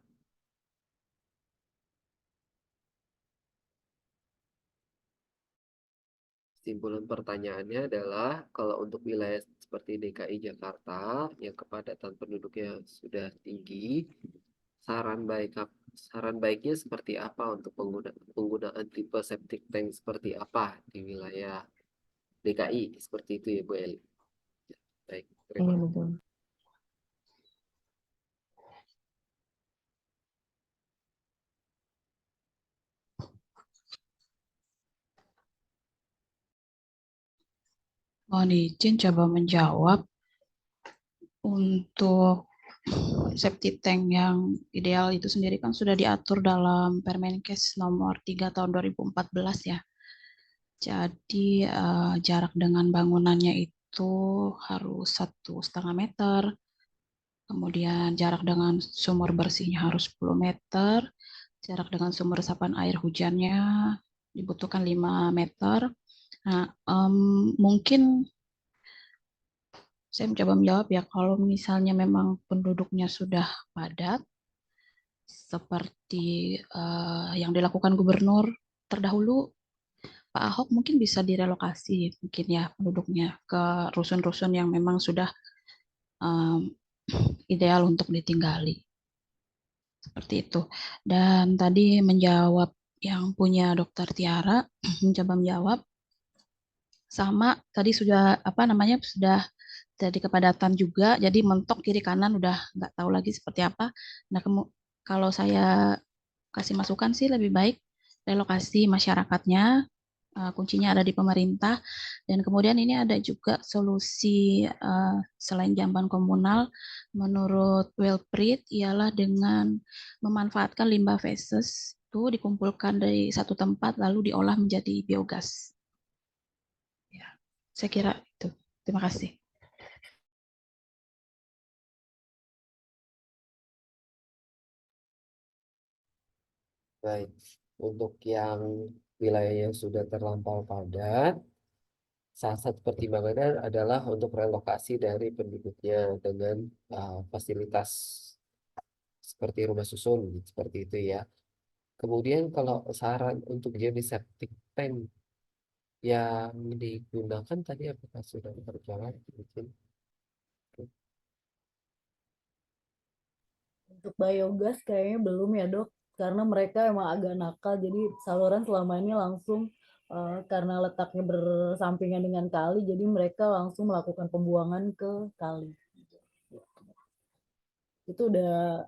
Kesimpulan pertanyaannya adalah kalau untuk wilayah seperti DKI Jakarta yang kepadatan penduduknya sudah tinggi, saran baiknya seperti apa untuk penggunaan tipe septic tank seperti apa di wilayah DKI seperti itu ya Bu Eli. Baik, terima Iya kasih. betul. Mohon izin coba menjawab. Untuk septic tank yang ideal itu sendiri kan sudah diatur dalam Permenkes nomor 3 tahun 2014 ya. Jadi jarak dengan bangunannya itu harus 1,5 meter. Kemudian jarak dengan sumur bersihnya harus 10 meter. Jarak dengan sumber resapan air hujannya dibutuhkan 5 meter. Nah, mungkin saya mencoba menjawab ya, kalau misalnya memang penduduknya sudah padat, seperti yang dilakukan gubernur terdahulu, Pak Ahok mungkin bisa direlokasi mungkin ya penduduknya ke rusun-rusun yang memang sudah ideal untuk ditinggali. Seperti itu. Dan tadi menjawab yang punya Dokter Tiara, mencoba menjawab, sama tadi sudah sudah jadi kepadatan juga, jadi mentok kiri kanan udah nggak tahu lagi seperti apa. Nah, kalau saya kasih masukan sih lebih baik relokasi masyarakatnya, kuncinya ada di pemerintah. Dan kemudian ini ada juga solusi selain jamban komunal, menurut Wilprit ialah dengan memanfaatkan limbah feses itu dikumpulkan dari satu tempat lalu diolah menjadi biogas. Ya, saya kira itu. Terima kasih. Baik, untuk yang wilayah yang sudah terlampau padat, salah satu pertimbangannya adalah untuk relokasi dari penduduknya dengan fasilitas seperti rumah susun, seperti itu ya. Kemudian kalau saran untuk jenis septic tank yang digunakan tadi apakah sudah berjalan? Mungkin. Untuk biogas kayaknya belum ya dok, karena mereka emang agak nakal, jadi saluran selama ini langsung karena letaknya bersampingan dengan kali, jadi mereka langsung melakukan pembuangan ke kali. Itu udah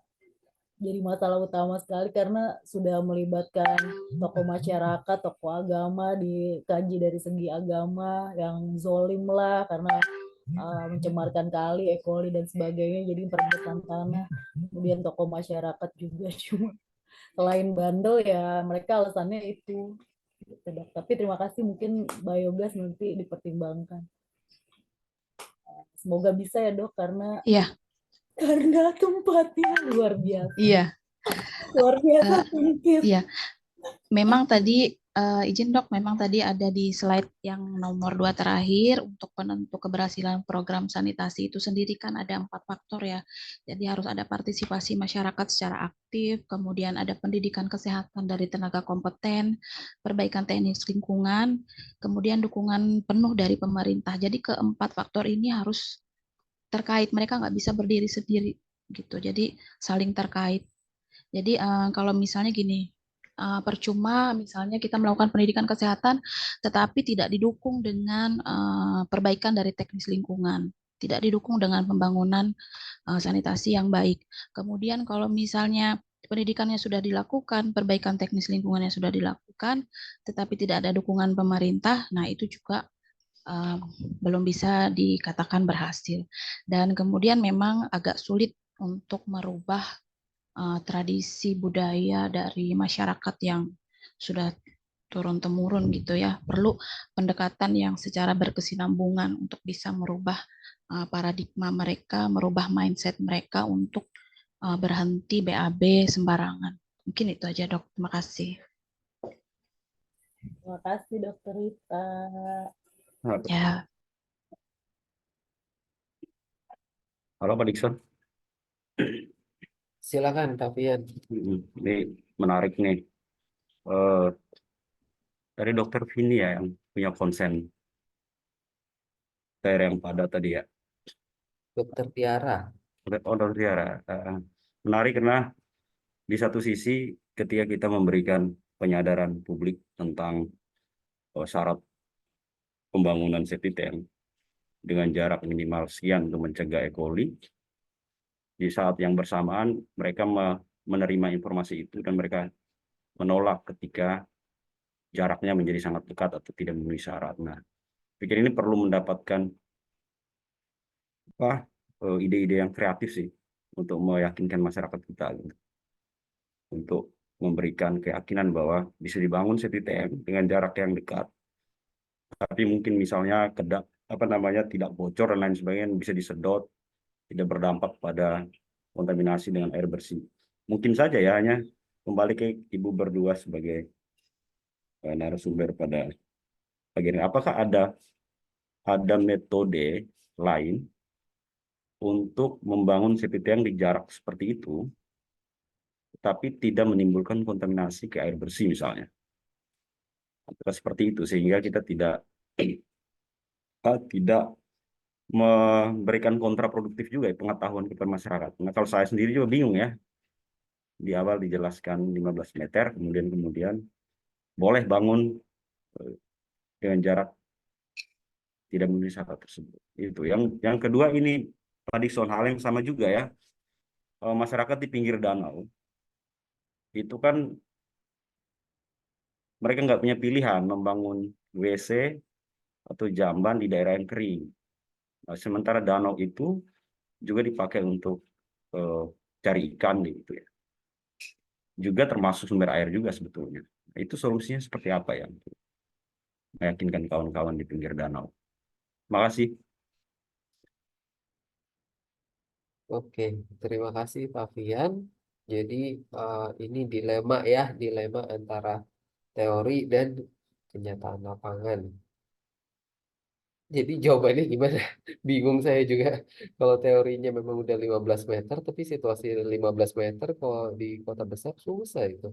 jadi masalah utama sekali karena sudah melibatkan tokoh masyarakat, tokoh agama, dikaji dari segi agama yang zolim lah karena mencemarkan kali, E. coli dan sebagainya, jadi perebutan tanah. Kemudian tokoh masyarakat juga cuma selain bandel ya mereka alasannya itu. Tapi terima kasih, mungkin biogas nanti dipertimbangkan. Semoga bisa ya dok, karena tempatnya luar biasa. Iya. Luar biasa sempit. Iya. Memang tadi izin dok, memang tadi ada di slide yang nomor 2 terakhir untuk penentu keberhasilan program sanitasi itu sendiri kan ada 4 faktor ya. Jadi harus ada partisipasi masyarakat secara aktif, kemudian ada pendidikan kesehatan dari tenaga kompeten, perbaikan teknis lingkungan, kemudian dukungan penuh dari pemerintah. Jadi keempat faktor ini harus terkait, mereka nggak bisa berdiri sendiri gitu. Jadi saling terkait. Jadi kalau misalnya gini, percuma misalnya kita melakukan pendidikan kesehatan tetapi tidak didukung dengan perbaikan dari teknis lingkungan, tidak didukung dengan pembangunan sanitasi yang baik. Kemudian kalau misalnya pendidikannya sudah dilakukan, perbaikan teknis lingkungannya sudah dilakukan, tetapi tidak ada dukungan pemerintah, nah itu juga belum bisa dikatakan berhasil. Dan kemudian memang agak sulit untuk merubah tradisi budaya dari masyarakat yang sudah turun-temurun gitu ya. Perlu pendekatan yang secara berkesinambungan untuk bisa merubah paradigma mereka, merubah mindset mereka untuk berhenti BAB sembarangan. Mungkin itu aja dok. Terima kasih. Terima kasih Dokter Rita. Ya. Halo Pak Dikson. Silakan Pak Fian. Ini menarik nih. Dari Dokter Vini ya yang punya konsen daerah yang padat tadi ya. Dokter Tiara. Dokter Tiara. Menarik karena di satu sisi ketika kita memberikan penyadaran publik tentang syarat pembangunan septic tank dengan jarak minimal sekian untuk mencegah E. coli, di saat yang bersamaan mereka menerima informasi itu dan mereka menolak ketika jaraknya menjadi sangat dekat atau tidak memenuhi syarat. Nah, pikir ini perlu mendapatkan ide-ide yang kreatif sih untuk meyakinkan masyarakat kita gitu. Untuk memberikan keyakinan bahwa bisa dibangun septic tank dengan jarak yang dekat, tapi mungkin misalnya tidak bocor dan lain sebagainya bisa disedot tidak berdampak pada kontaminasi dengan air bersih. Mungkin saja ya, hanya kembali ke Ibu berdua sebagai narasumber pada bagian ini. Apakah ada metode lain untuk membangun septic tank di jarak seperti itu, tapi tidak menimbulkan kontaminasi ke air bersih misalnya? Apakah seperti itu sehingga kita tidak memberikan kontraproduktif juga ya, pengetahuan kepada masyarakat. Nah, kalau saya sendiri juga bingung ya. Di awal dijelaskan 15 meter, kemudian boleh bangun dengan jarak tidak memenuhi syarat tersebut. Itu. Yang kedua ini tadi soal hal yang sama juga ya. Masyarakat di pinggir danau itu kan mereka nggak punya pilihan membangun WC atau jamban di daerah yang kering. Nah, sementara danau itu juga dipakai untuk cari ikan gitu ya. Juga termasuk sumber air juga sebetulnya. Nah, itu solusinya seperti apa ya? Meyakinkan kawan-kawan di pinggir danau. Makasih. Oke, terima kasih Pak Fian. Jadi ini dilema antara teori dan kenyataan lapangan. Jadi jawabannya gimana? Bingung saya juga. Kalau teorinya memang udah 15 meter, tapi situasi 15 meter kalau di kota besar susah itu.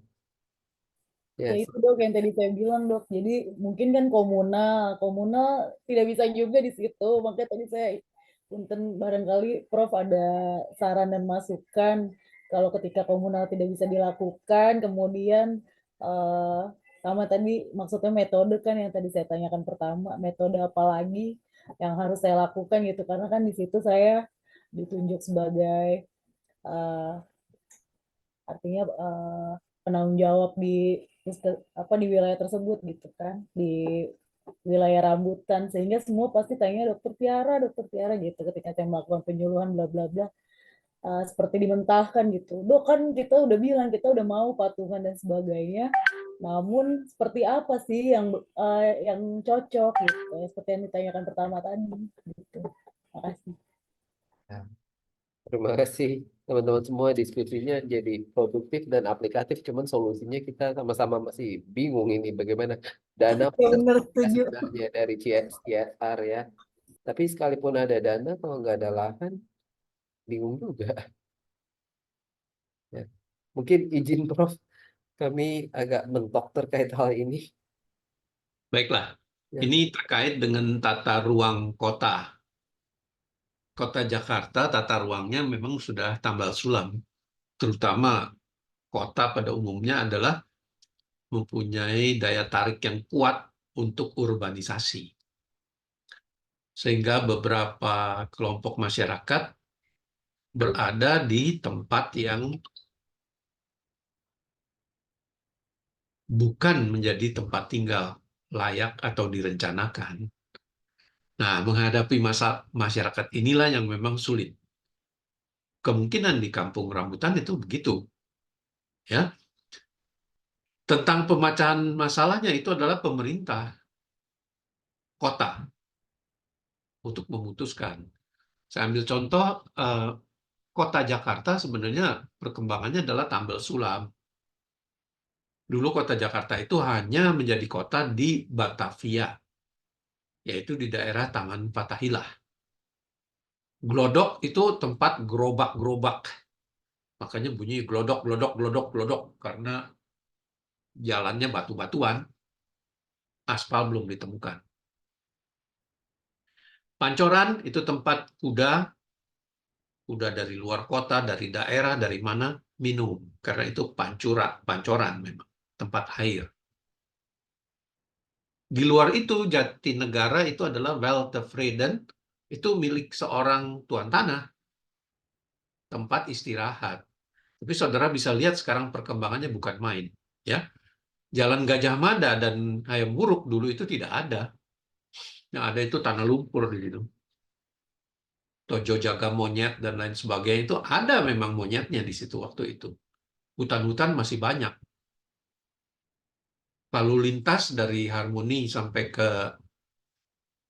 Ya, Ya itu dok yang tadi saya bilang dok. Jadi mungkin kan komunal tidak bisa juga di situ. Makanya tadi saya punten barangkali Prof ada saran dan masukan kalau ketika komunal tidak bisa dilakukan, kemudian eh, sama tadi maksudnya metode kan yang tadi saya tanyakan pertama, metode apa lagi yang harus saya lakukan gitu karena kan di situ saya ditunjuk sebagai eh, artinya penanggung jawab di wilayah tersebut gitu kan di wilayah rambutan sehingga semua pasti tanya dokter Tiara gitu ketika saya melakukan penyuluhan bla bla bla. Seperti dimentahkan gitu dok kan kita udah bilang kita udah mau patungan dan sebagainya namun seperti apa sih yang cocok gitu seperti yang ditanyakan pertama tadi gitu. Makasih. terima kasih teman-teman semua, diskusinya jadi produktif dan aplikatif. Cuman solusinya kita sama-sama masih bingung ini bagaimana dana Benar setuju. sebenarnya dari CSR ya. Tapi sekalipun ada dana, kalau nggak ada lahan, bingung juga. Ya. Mungkin izin Prof, kami agak mentok terkait hal ini. Baiklah, Ya. ini terkait dengan tata ruang kota. Kota Jakarta, tata ruangnya memang sudah tambal sulam. Terutama kota pada umumnya adalah mempunyai daya tarik yang kuat untuk urbanisasi. Sehingga beberapa kelompok masyarakat berada di tempat yang bukan menjadi tempat tinggal layak atau direncanakan. Nah, menghadapi masyarakat inilah yang memang sulit. Kemungkinan di kampung rambutan itu begitu. Ya. Tentang pemecahan masalahnya itu adalah pemerintah kota untuk memutuskan. Saya ambil contoh, kota Jakarta sebenarnya perkembangannya adalah tambal sulam. Dulu kota Jakarta itu hanya menjadi kota di Batavia, yaitu di daerah Taman Fathahilah. Glodok itu tempat gerobak-gerobak. Makanya bunyi glodok, glodok, glodok, glodok. Karena jalannya batu-batuan, aspal belum ditemukan. Pancoran itu tempat kuda dari luar kota, dari daerah, dari mana, minum. Karena itu pancoran memang, tempat air. Di luar itu, Jatinegara itu adalah Weltevreden, itu milik seorang tuan tanah, tempat istirahat. Tapi saudara bisa lihat sekarang perkembangannya bukan main. Ya, Jalan Gajah Mada dan Hayam Wuruk dulu itu tidak ada. Yang ada itu tanah lumpur di situ. Tojo Jaga Monyet dan lain sebagainya itu ada memang monyetnya di situ waktu itu. Hutan-hutan masih banyak. Lalu lintas dari Harmoni sampai ke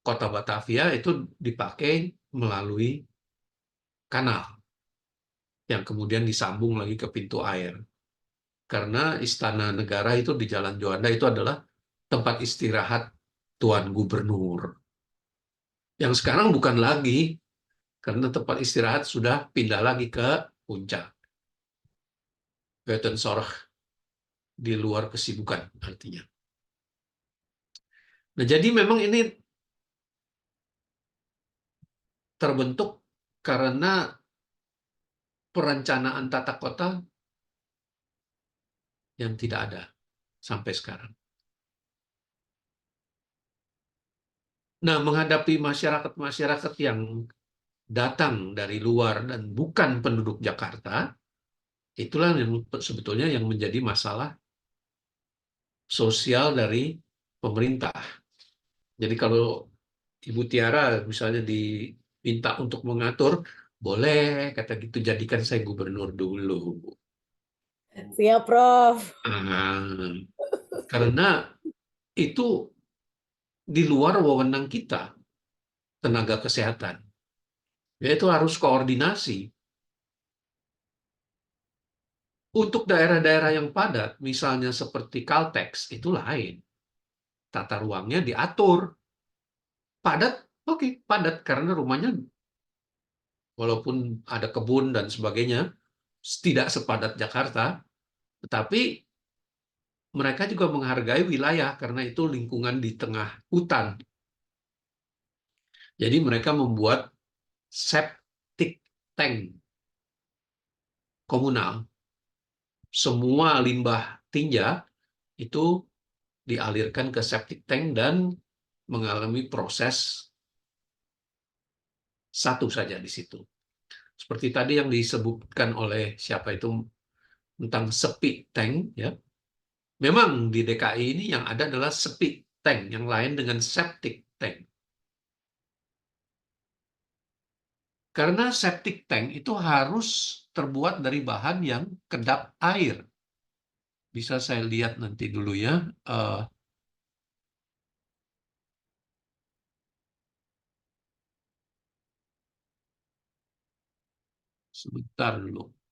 Kota Batavia itu dipakai melalui kanal yang kemudian disambung lagi ke pintu air. Karena Istana Negara itu di Jalan Juanda itu adalah tempat istirahat Tuan Gubernur. Yang sekarang bukan lagi, karena tempat istirahat sudah pindah lagi ke puncak. Buitenzorg, di luar kesibukan artinya. Nah, jadi memang ini terbentuk karena perencanaan tata kota yang tidak ada sampai sekarang. Nah, menghadapi masyarakat-masyarakat yang datang dari luar dan bukan penduduk Jakarta, itulah yang sebetulnya yang menjadi masalah sosial dari pemerintah. Jadi kalau Ibu Tiara misalnya diminta untuk mengatur, boleh kata gitu, jadikan saya gubernur dulu. Siap, Prof. Ah, karena itu di luar wewenang kita, tenaga kesehatan. Yaitu harus koordinasi. Untuk daerah-daerah yang padat, misalnya seperti Caltex, itu lain. Tata ruangnya diatur. Padat, oke, padat karena rumahnya walaupun ada kebun dan sebagainya, tidak sepadat Jakarta, tetapi mereka juga menghargai wilayah karena itu lingkungan di tengah hutan. Jadi mereka membuat septic tank komunal. Semua limbah tinja itu dialirkan ke septic tank dan mengalami proses satu saja di situ. Seperti tadi yang disebutkan oleh siapa itu tentang sepi tank, ya. Memang di DKI ini yang ada adalah sepi tank, yang lain dengan septic tank. Karena septic tank itu harus terbuat dari bahan yang kedap air. Bisa saya lihat nanti dulu ya. Sebentar dulu.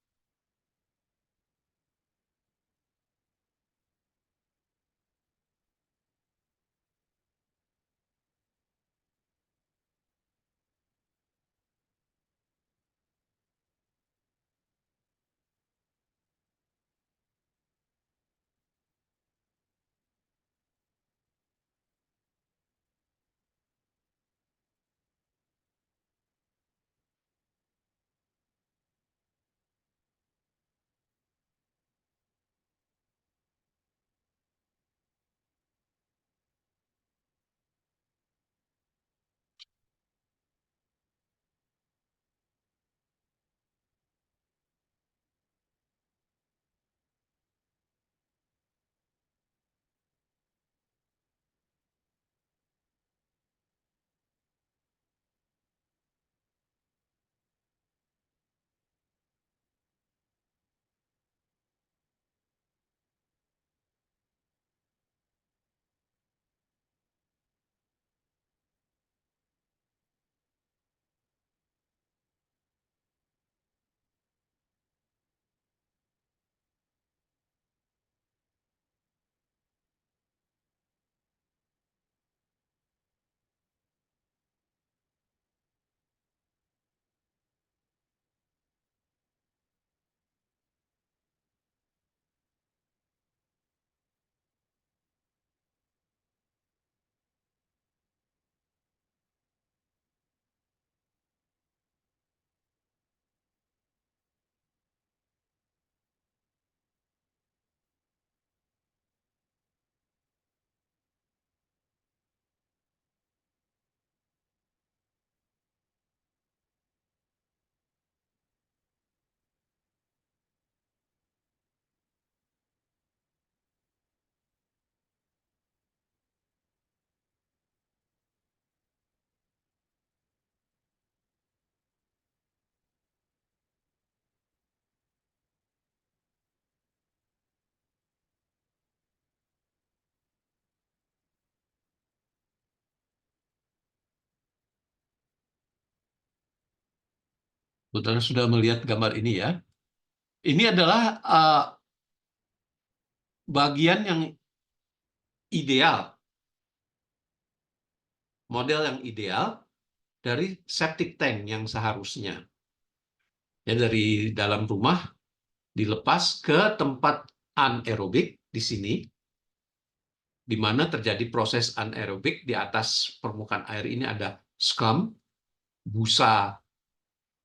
Saudara sudah melihat gambar ini ya. Ini adalah bagian yang ideal, model yang ideal dari septic tank yang seharusnya. Ya, dari dalam rumah dilepas ke tempat anaerobik di sini, di mana terjadi proses anaerobik. Di atas permukaan air ini ada scum, busa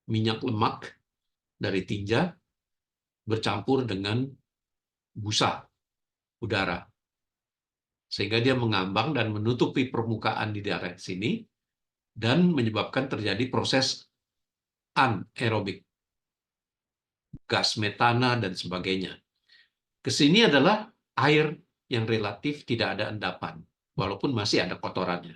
minyak lemak dari tinja, bercampur dengan busa udara. Sehingga dia mengambang dan menutupi permukaan di daerah sini, dan menyebabkan terjadi proses anaerobik, gas metana dan sebagainya. Kesini adalah air yang relatif tidak ada endapan, walaupun masih ada kotorannya.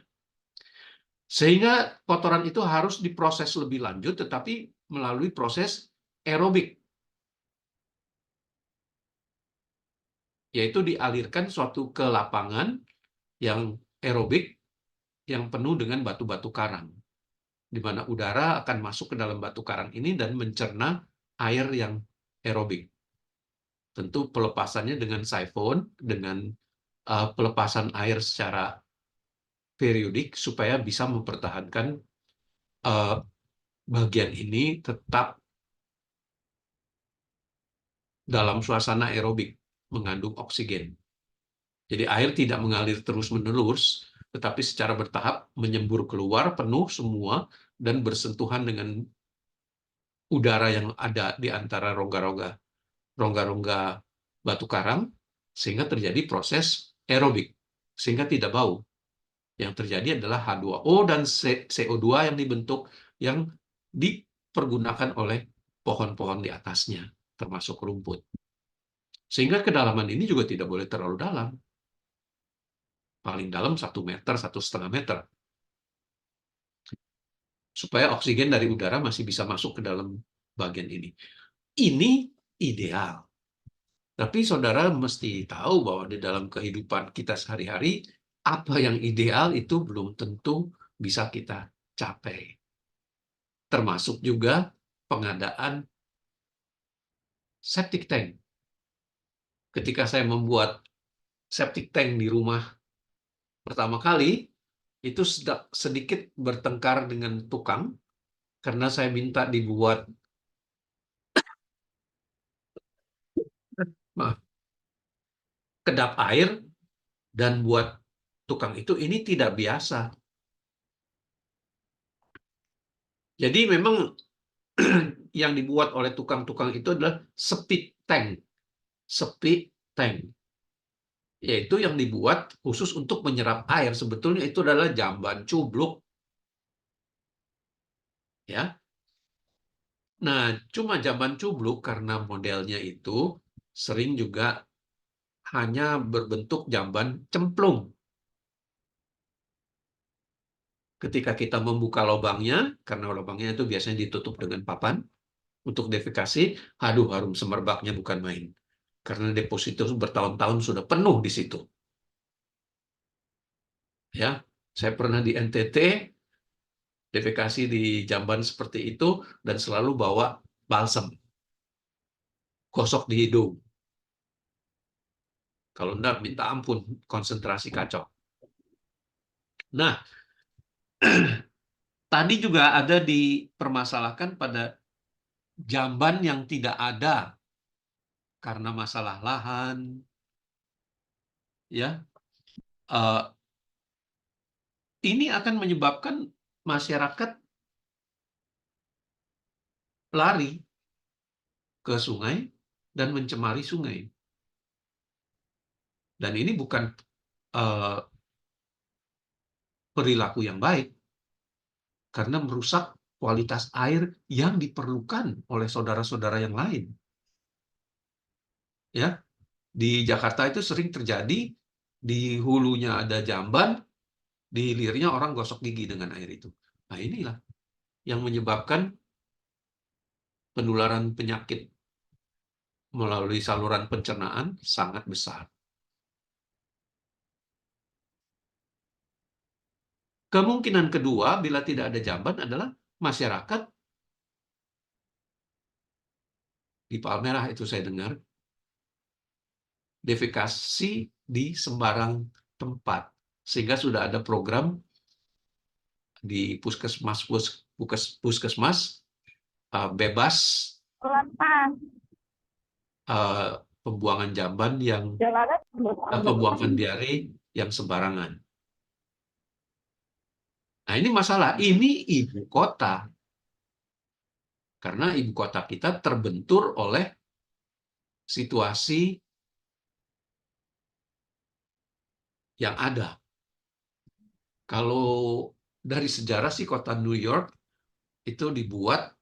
Sehingga kotoran itu harus diproses lebih lanjut, tetapi melalui proses aerobik, yaitu dialirkan suatu ke lapangan yang aerobik, yang penuh dengan batu-batu karang, di mana udara akan masuk ke dalam batu karang ini dan mencerna air yang aerobik. Tentu pelepasannya dengan sifon, dengan pelepasan air secara periodik supaya bisa mempertahankan bagian ini tetap dalam suasana aerobik, mengandung oksigen. Jadi air tidak mengalir terus-menerus, tetapi secara bertahap menyembur keluar penuh semua dan bersentuhan dengan udara yang ada di antara rongga-rongga batu karang, sehingga terjadi proses aerobik, sehingga tidak bau. Yang terjadi adalah H2O dan CO2 yang dibentuk, yang dipergunakan oleh pohon-pohon di atasnya, termasuk rumput. Sehingga kedalaman ini juga tidak boleh terlalu dalam. Paling dalam 1 meter, 1,5 meter. Supaya oksigen dari udara masih bisa masuk ke dalam bagian ini. Ini ideal. Tapi saudara mesti tahu bahwa di dalam kehidupan kita sehari-hari, apa yang ideal itu belum tentu bisa kita capai. Termasuk juga pengadaan septic tank. Ketika saya membuat septic tank di rumah pertama kali, itu sedikit bertengkar dengan tukang, karena saya minta dibuat kedap air, dan buat tukang itu ini tidak biasa. Jadi memang yang dibuat oleh tukang-tukang itu adalah septic tank. Septic tank. Yaitu yang dibuat khusus untuk menyerap air. Sebetulnya itu adalah jamban cubluk. Ya. Nah, cuma jamban cubluk karena modelnya itu sering juga hanya berbentuk jamban cemplung. Ketika kita membuka lubangnya, karena lubangnya itu biasanya ditutup dengan papan untuk defekasi, aduh harum semerbaknya bukan main. Karena deposito bertahun-tahun sudah penuh di situ. Ya, saya pernah di NTT, defekasi di jamban seperti itu, dan selalu bawa balsem. Gosok di hidung. Kalau enggak, minta ampun, konsentrasi kacau. Nah, tadi juga ada dipermasalahkan pada jamban yang tidak ada karena masalah lahan, ya. Ini akan menyebabkan masyarakat lari ke sungai dan mencemari sungai. Dan ini bukan perilaku yang baik, karena merusak kualitas air yang diperlukan oleh saudara-saudara yang lain. Ya, di Jakarta itu sering terjadi, di hulunya ada jamban, di hilirnya orang gosok gigi dengan air itu. Nah, inilah yang menyebabkan penularan penyakit melalui saluran pencernaan sangat besar. Kemungkinan kedua, bila tidak ada jamban, adalah masyarakat di Palmerah itu saya dengar, defekasi di sembarang tempat. Sehingga sudah ada program di puskesmas bebas pembuangan jamban yang pembuangan diare yang sembarangan. Nah, ini masalah. Ini ibu kota. Karena ibu kota kita terbentur oleh situasi yang ada. Kalau dari sejarah sih kota New York itu dibuat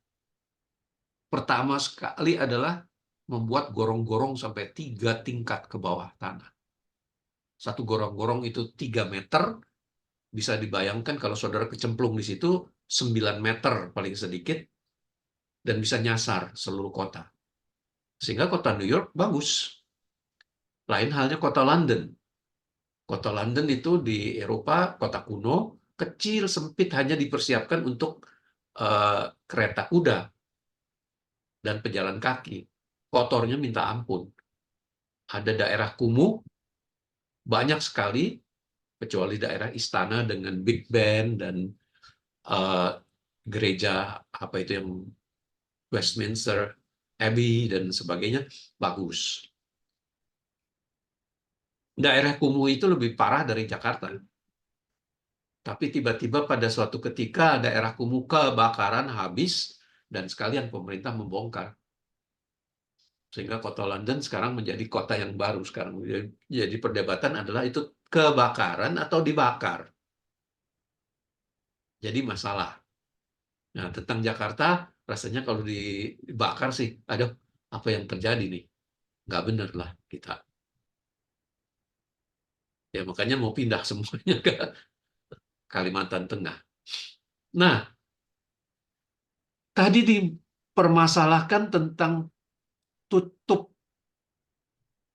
pertama sekali adalah membuat gorong-gorong sampai 3 tingkat ke bawah tanah. Satu gorong-gorong itu 3 meter, bisa dibayangkan kalau saudara kecemplung di situ 9 meter paling sedikit, dan bisa nyasar seluruh kota. Sehingga kota New York bagus. Lain halnya kota London. Kota London itu di Eropa, kota kuno, kecil, sempit, hanya dipersiapkan untuk kereta kuda dan pejalan kaki. Kotornya minta ampun. Ada daerah kumuh, banyak sekali, kecuali daerah istana dengan Big Ben dan gereja apa itu yang Westminster Abbey dan sebagainya, bagus. Daerah kumuh itu lebih parah dari Jakarta. Tapi tiba-tiba pada suatu ketika daerah kumuh kebakaran habis dan sekalian pemerintah membongkar. Sehingga kota London sekarang menjadi kota yang baru sekarang. Jadi perdebatan adalah itu kebakaran atau dibakar. Jadi masalah. Nah, tentang Jakarta rasanya kalau dibakar sih, aduh, apa yang terjadi nih? Nggak bener lah kita. Ya makanya mau pindah semuanya ke Kalimantan Tengah. Nah, tadi dipermasalahkan tentang tutup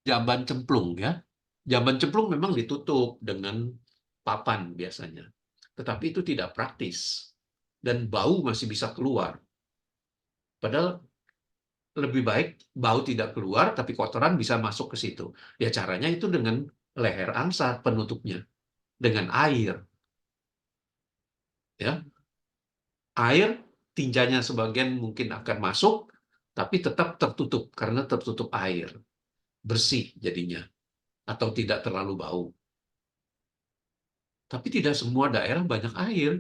jamban cemplung ya. Jamban cemplung memang ditutup dengan papan biasanya. Tetapi itu tidak praktis. Dan bau masih bisa keluar. Padahal lebih baik bau tidak keluar, tapi kotoran bisa masuk ke situ. Ya caranya itu dengan leher angsa penutupnya. Dengan air. Ya, air tinjanya sebagian mungkin akan masuk, tapi tetap tertutup karena tertutup air, bersih jadinya, atau tidak terlalu bau. Tapi tidak semua daerah banyak air.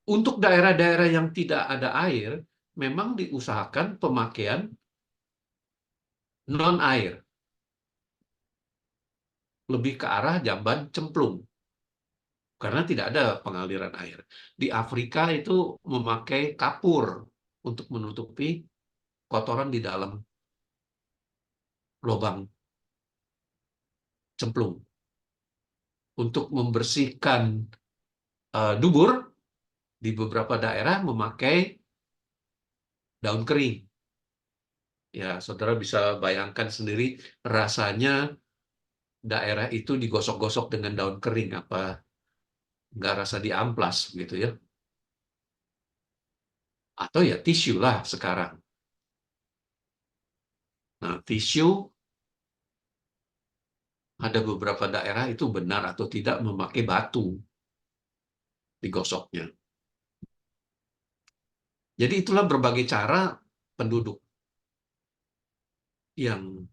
Untuk daerah-daerah yang tidak ada air, memang diusahakan pemakaian non-air, lebih ke arah jamban cemplung. Karena tidak ada pengaliran air. Di Afrika itu memakai kapur untuk menutupi kotoran di dalam lubang cemplung. Untuk membersihkan dubur, di beberapa daerah memakai daun kering. Ya, saudara bisa bayangkan sendiri rasanya daerah itu digosok-gosok dengan daun kering, apa nggak rasa diamplas gitu ya. Atau ya tisu lah sekarang. Nah, tisu ada beberapa daerah itu benar atau tidak memakai batu digosoknya. Jadi itulah berbagai cara penduduk yang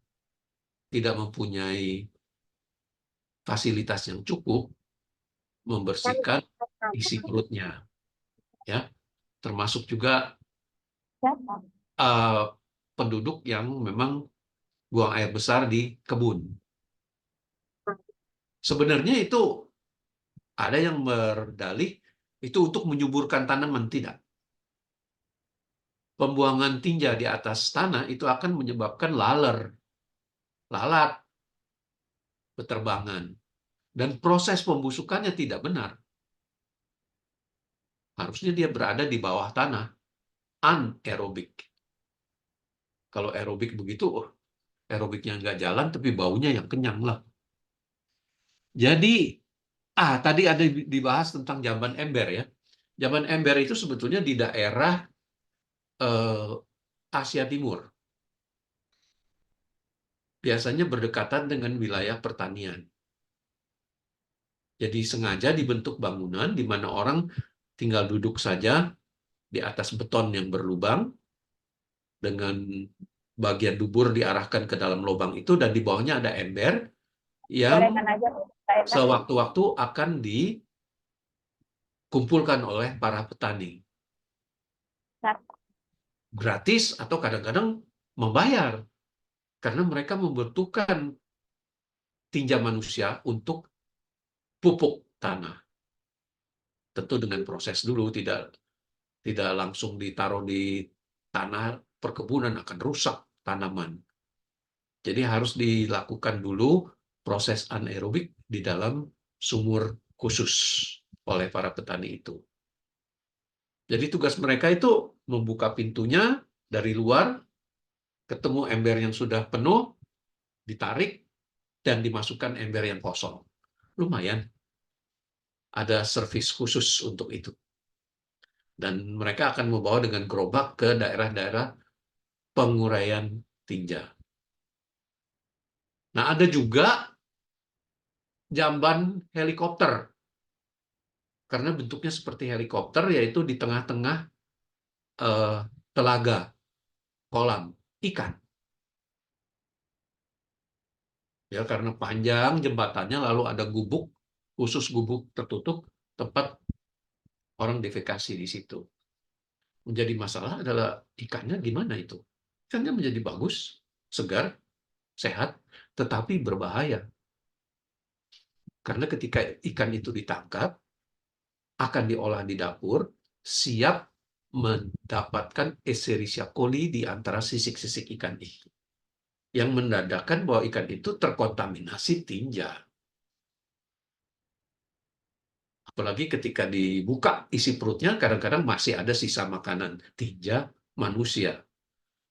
tidak mempunyai fasilitas yang cukup membersihkan isi perutnya, ya. Termasuk juga penduduk yang memang buang air besar di kebun. Sebenarnya itu ada yang berdalih itu untuk menyuburkan tanaman, tidak. Pembuangan tinja di atas tanah itu akan menyebabkan lalat beterbangan. Dan proses pembusukannya tidak benar. Harusnya dia berada di bawah tanah, anaerobik. Kalau aerobik begitu, aerobiknya nggak jalan, tapi baunya yang kenyang lah. Jadi, tadi ada dibahas tentang jamban ember ya. Jamban ember itu sebetulnya di daerah Asia Timur. Biasanya berdekatan dengan wilayah pertanian. Jadi sengaja dibentuk bangunan di mana orang tinggal duduk saja di atas beton yang berlubang, dengan bagian dubur diarahkan ke dalam lubang itu, dan di bawahnya ada ember yang sewaktu-waktu akan dikumpulkan oleh para petani. Gratis atau kadang-kadang membayar, karena mereka membutuhkan tinja manusia untuk pupuk tanah. Tentu dengan proses dulu, tidak langsung ditaruh di tanah perkebunan, akan rusak tanaman. Jadi harus dilakukan dulu proses anaerobik di dalam sumur khusus oleh para petani itu. Jadi tugas mereka itu membuka pintunya dari luar, ketemu ember yang sudah penuh, ditarik, dan dimasukkan ember yang kosong. Lumayan, ada servis khusus untuk itu. Dan mereka akan membawa dengan gerobak ke daerah-daerah penguraian tinja. Nah, ada juga jamban helikopter. Karena bentuknya seperti helikopter, yaitu di tengah-tengah telaga, kolam ikan. Ya, karena panjang jembatannya, lalu ada gubuk, khusus gubuk tertutup, tempat orang defekasi di situ. Menjadi masalah adalah ikannya gimana itu? Ikannya menjadi bagus, segar, sehat, tetapi berbahaya. Karena ketika ikan itu ditangkap, akan diolah di dapur, siap mendapatkan Escherichia coli di antara sisik-sisik ikan itu, yang menandakan bahwa ikan itu terkontaminasi tinja. Apalagi ketika dibuka isi perutnya, kadang-kadang masih ada sisa makanan tinja manusia.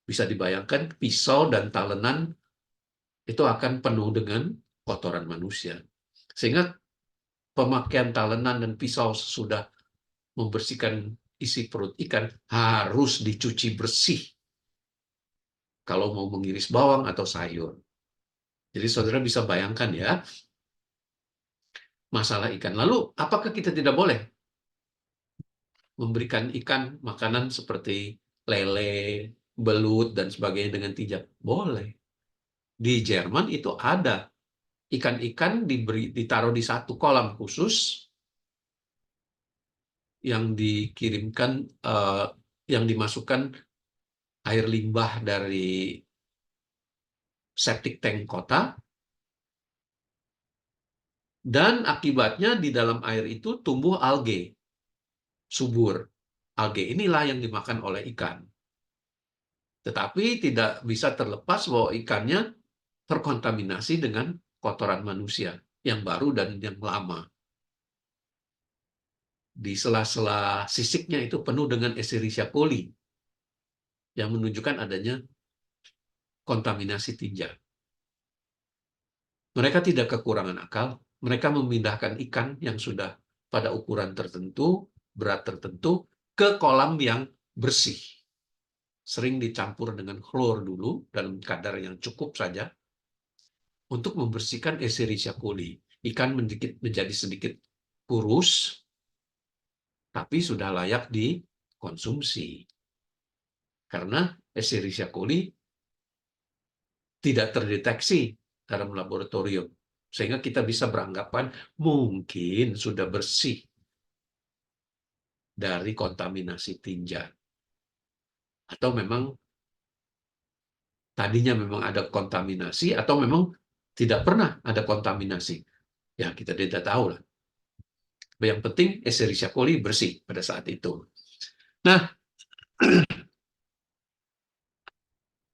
Bisa dibayangkan pisau dan talenan itu akan penuh dengan kotoran manusia. Sehingga pemakaian talenan dan pisau sesudah membersihkan isi perut ikan harus dicuci bersih kalau mau mengiris bawang atau sayur. Jadi saudara bisa bayangkan ya, masalah ikan. Lalu apakah kita tidak boleh memberikan ikan makanan seperti lele, belut, dan sebagainya dengan tinja? Boleh. Di Jerman itu ada ikan-ikan ditaruh di satu kolam khusus yang dikirimkan, yang dimasukkan air limbah dari septic tank kota, dan akibatnya di dalam air itu tumbuh alge, subur. Alge inilah yang dimakan oleh ikan. Tetapi tidak bisa terlepas bahwa ikannya terkontaminasi dengan kotoran manusia, yang baru dan yang lama. Di sela-sela sisiknya itu penuh dengan Escherichia coli, yang menunjukkan adanya kontaminasi tinja. Mereka tidak kekurangan akal, mereka memindahkan ikan yang sudah pada ukuran tertentu, berat tertentu, ke kolam yang bersih. Sering dicampur dengan klor dulu, dalam kadar yang cukup saja, untuk membersihkan Escherichia coli. Ikan menjadi sedikit kurus, tapi sudah layak dikonsumsi. Karena Escherichia coli tidak terdeteksi dalam laboratorium, sehingga kita bisa beranggapan mungkin sudah bersih dari kontaminasi tinja. Atau memang tadinya memang ada kontaminasi, atau memang tidak pernah ada kontaminasi. Ya, kita tidak tahu lah. Yang penting Escherichia coli bersih pada saat itu. Nah,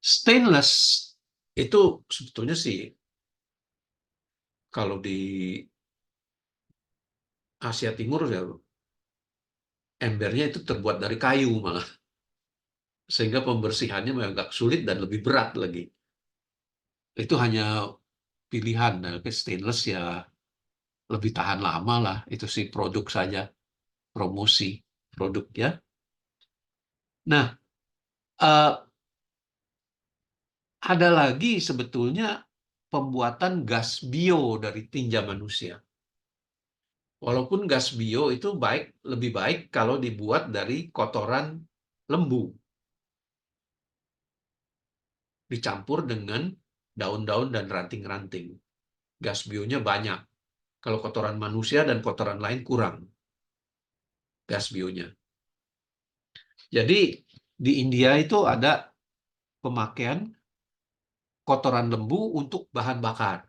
stainless itu sebetulnya sih, kalau di Asia Timur ya, embernya itu terbuat dari kayu malah. Sehingga pembersihannya memang agak sulit dan lebih berat lagi. Itu hanya pilihan. Nah, stainless ya lebih tahan lama lah. Itu sih produk saja, promosi produk ya. Nah, Ada lagi sebetulnya pembuatan gas bio dari tinja manusia. Walaupun gas bio itu lebih baik kalau dibuat dari kotoran lembu, dicampur dengan daun-daun dan ranting-ranting. Gas bionya banyak. Kalau kotoran manusia dan kotoran lain kurang gas bionya. Jadi di India itu ada pemakaian kotoran lembu untuk bahan bakar.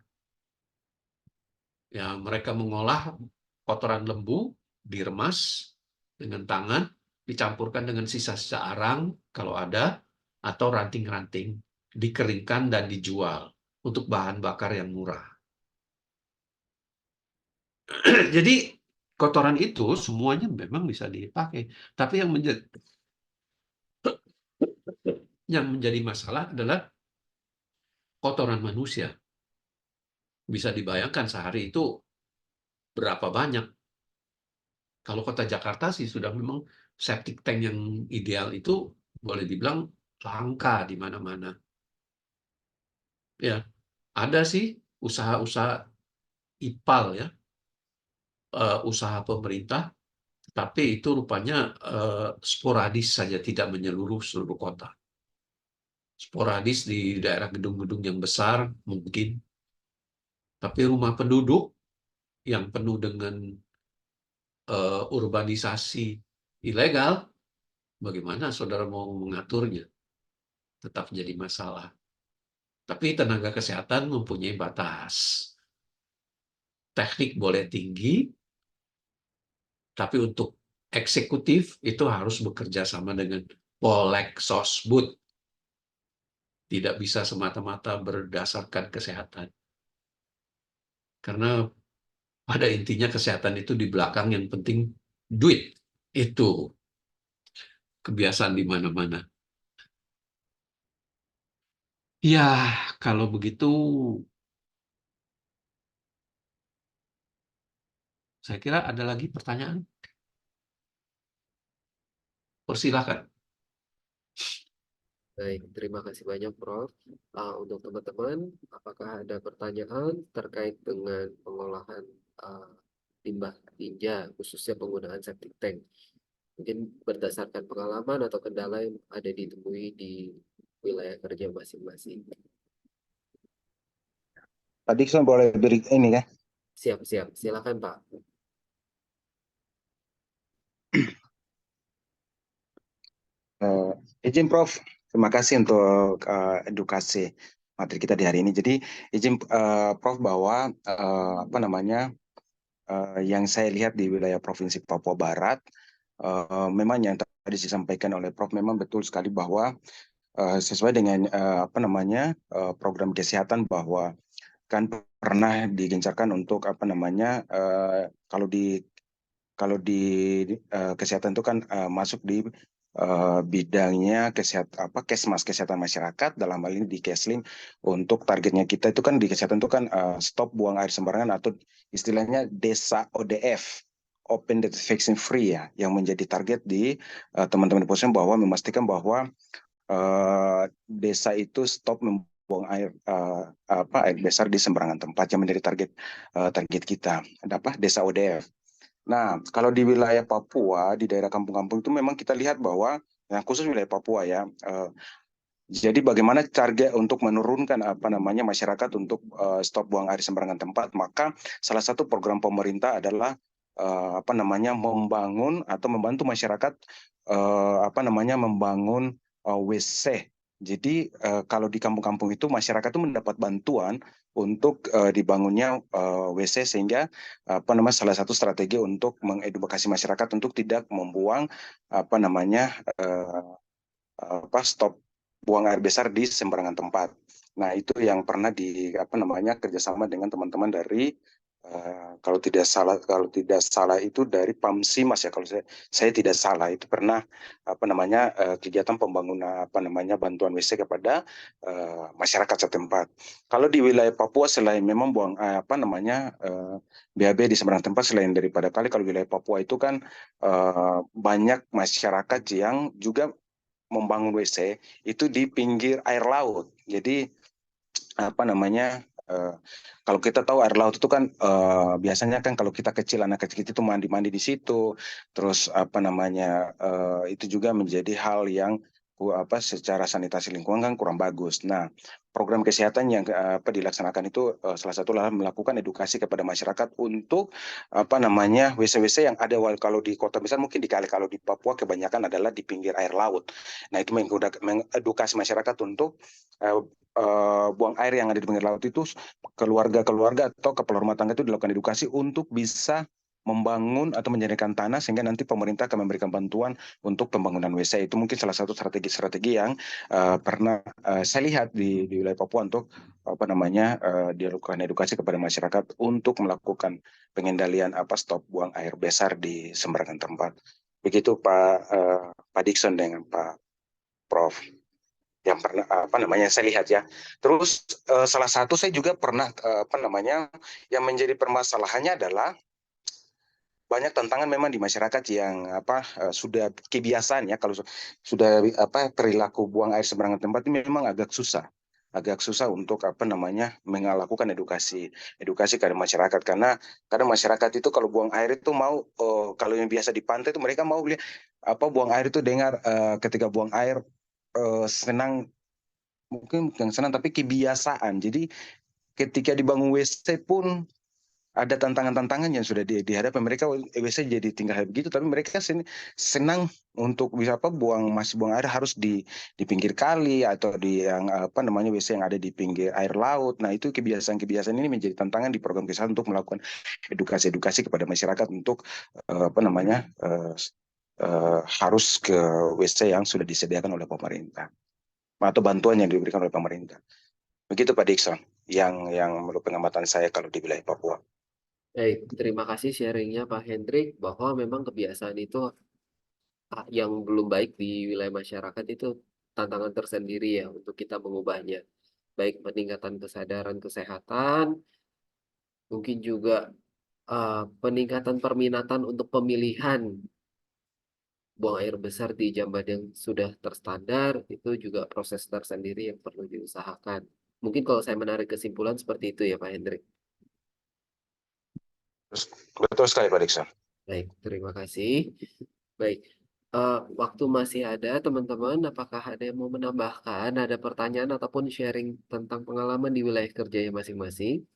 Ya, mereka mengolah kotoran lembu, diremas dengan tangan, dicampurkan dengan sisa-sisa arang kalau ada, atau ranting-ranting, dikeringkan dan dijual untuk bahan bakar yang murah. Jadi kotoran itu semuanya memang bisa dipakai, tapi yang menjadi masalah adalah kotoran manusia. Bisa dibayangkan sehari itu berapa banyak. Kalau kota Jakarta sih sudah memang septic tank yang ideal itu boleh dibilang langka di mana-mana. Ya, ada sih usaha-usaha IPAL ya, usaha pemerintah, tapi itu rupanya sporadis saja, tidak menyeluruh seluruh kota. Sporadis di daerah gedung-gedung yang besar mungkin, tapi rumah penduduk yang penuh dengan urbanisasi ilegal, bagaimana saudara mau mengaturnya? Tetap jadi masalah. Tapi tenaga kesehatan mempunyai batas. Teknik boleh tinggi, tapi untuk eksekutif itu harus bekerja sama dengan Polexosbud. Tidak bisa semata-mata berdasarkan kesehatan. Karena pada intinya kesehatan itu di belakang, yang penting duit. Itu kebiasaan di mana-mana. Ya, kalau begitu saya kira ada lagi pertanyaan. Persilahkan. Baik, terima kasih banyak Prof. Untuk teman-teman, apakah ada pertanyaan terkait dengan pengolahan limbah tinja, khususnya penggunaan septic tank? Mungkin berdasarkan pengalaman atau kendala yang ada ditemui di wilayah kerja masing-masing. Pak Dikson boleh beri ini ya? Siap, silakan Pak. Izin Prof, terima kasih untuk edukasi materi kita di hari ini. Jadi izin Prof bahwa yang saya lihat di wilayah Provinsi Papua Barat, memang yang tadi disampaikan oleh Prof memang betul sekali bahwa sesuai dengan program kesehatan, bahwa kan pernah digencarkan untuk kalau di kesehatan itu kan masuk di bidangnya kesehatan masyarakat, dalam hal ini di Keslim. Untuk targetnya kita itu kan di kesehatan itu kan stop buang air sembarangan, atau istilahnya desa ODF, Open Desinfection Free ya, yang menjadi target di teman-teman di posisi, bahwa memastikan bahwa desa itu stop membuang air besar di sembarangan tempat, yang menjadi target kita, desa ODF. Nah, kalau di wilayah Papua, di daerah kampung-kampung itu memang kita lihat bahwa, yang khusus wilayah Papua ya, jadi bagaimana target untuk menurunkan masyarakat untuk stop buang air sembarangan tempat, maka salah satu program pemerintah adalah membangun atau membantu masyarakat membangun WC. Jadi kalau di kampung-kampung itu masyarakat itu mendapat bantuan untuk dibangunnya WC, sehingga salah satu strategi untuk mengedukasi masyarakat untuk tidak membuang stop buang air besar di sembarangan tempat. Nah, itu yang pernah kerjasama dengan teman-teman dari kalau tidak salah itu dari Pamsimas ya, kalau saya tidak salah, itu pernah kegiatan pembangunan bantuan WC kepada masyarakat setempat. Kalau di wilayah Papua, selain memang buang BAB di sembarangan tempat, selain daripada kali, kalau wilayah Papua itu kan banyak masyarakat yang juga membangun WC itu di pinggir air laut. Jadi apa namanya, kalau kita tahu air laut itu kan biasanya kan kalau kita kecil, anak kecil itu mandi-mandi di situ, terus apa namanya, itu juga menjadi hal yang secara sanitasi lingkungan kan kurang bagus. Nah, program kesehatan yang dilaksanakan itu salah satu adalah melakukan edukasi kepada masyarakat untuk apa namanya WC-WC yang ada kalau di kota besar mungkin di kali, kalau di Papua kebanyakan adalah di pinggir air laut. Nah, itu mengedukasi masyarakat untuk buang air yang ada di pinggir laut itu, keluarga-keluarga atau kepala rumah tangga itu dilakukan edukasi untuk bisa membangun atau menjadikan tanah sehingga nanti pemerintah akan memberikan bantuan untuk pembangunan WC. Itu mungkin salah satu strategi-strategi yang pernah saya lihat di wilayah Papua untuk apa namanya dilakukan edukasi kepada masyarakat untuk melakukan pengendalian stop buang air besar di sembarangan tempat. Begitu Pak Dikson dengan Pak Prof. Yang pernah apa namanya saya lihat ya. Terus salah satu saya juga pernah apa namanya yang menjadi permasalahannya adalah banyak tantangan memang di masyarakat yang sudah kebiasaan ya, kalau sudah perilaku buang air sembarangan tempat ini memang agak susah untuk apa namanya melakukan edukasi kepada masyarakat, karena kadang masyarakat itu kalau buang air itu mau kalau yang biasa di pantai itu mereka mau lihat buang air itu dengar ketika buang air senang, mungkin bukan senang tapi kebiasaan. Jadi ketika dibangun WC pun ada tantangan-tantangan yang sudah dihadapi mereka. WC jadi tinggal begitu, tapi mereka senang untuk bisa masih buang air harus di pinggir kali atau di yang apa namanya WC yang ada di pinggir air laut. Nah, itu kebiasaan-kebiasaan ini menjadi tantangan di program kesehatan untuk melakukan edukasi kepada masyarakat untuk apa namanya harus ke WC yang sudah disediakan oleh pemerintah atau bantuan yang diberikan oleh pemerintah. Begitu Pak Dikson, yang menurut pengamatan saya kalau di wilayah Papua. Baik, terima kasih sharingnya Pak Hendrik, bahwa memang kebiasaan itu yang belum baik di wilayah masyarakat itu tantangan tersendiri ya untuk kita mengubahnya. Baik peningkatan kesadaran kesehatan, mungkin juga peningkatan perminatan untuk pemilihan buang air besar di jamban yang sudah terstandar, itu juga proses tersendiri yang perlu diusahakan. Mungkin kalau saya menarik kesimpulan seperti itu ya Pak Hendrik. Betul sekali Pak Dikson. Baik, terima kasih. Baik, waktu masih ada teman-teman, apakah ada yang mau menambahkan, ada pertanyaan ataupun sharing tentang pengalaman di wilayah kerjanya masing-masing?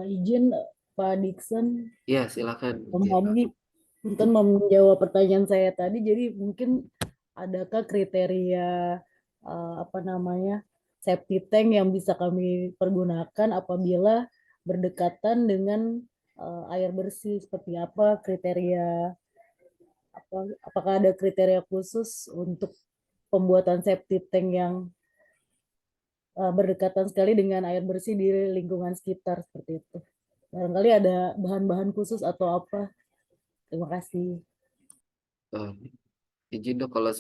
Izin Pak Dikson, Ya, silakan. Hani, untuk menjawab pertanyaan saya tadi, jadi mungkin adakah kriteria apa namanya safety tank yang bisa kami pergunakan apabila berdekatan dengan air bersih? Seperti apa kriteria, apakah ada kriteria khusus untuk pembuatan safety tank yang berdekatan sekali dengan air bersih di lingkungan sekitar seperti itu? Barangkali ada bahan-bahan khusus atau apa? Terima kasih. Izin dong kalau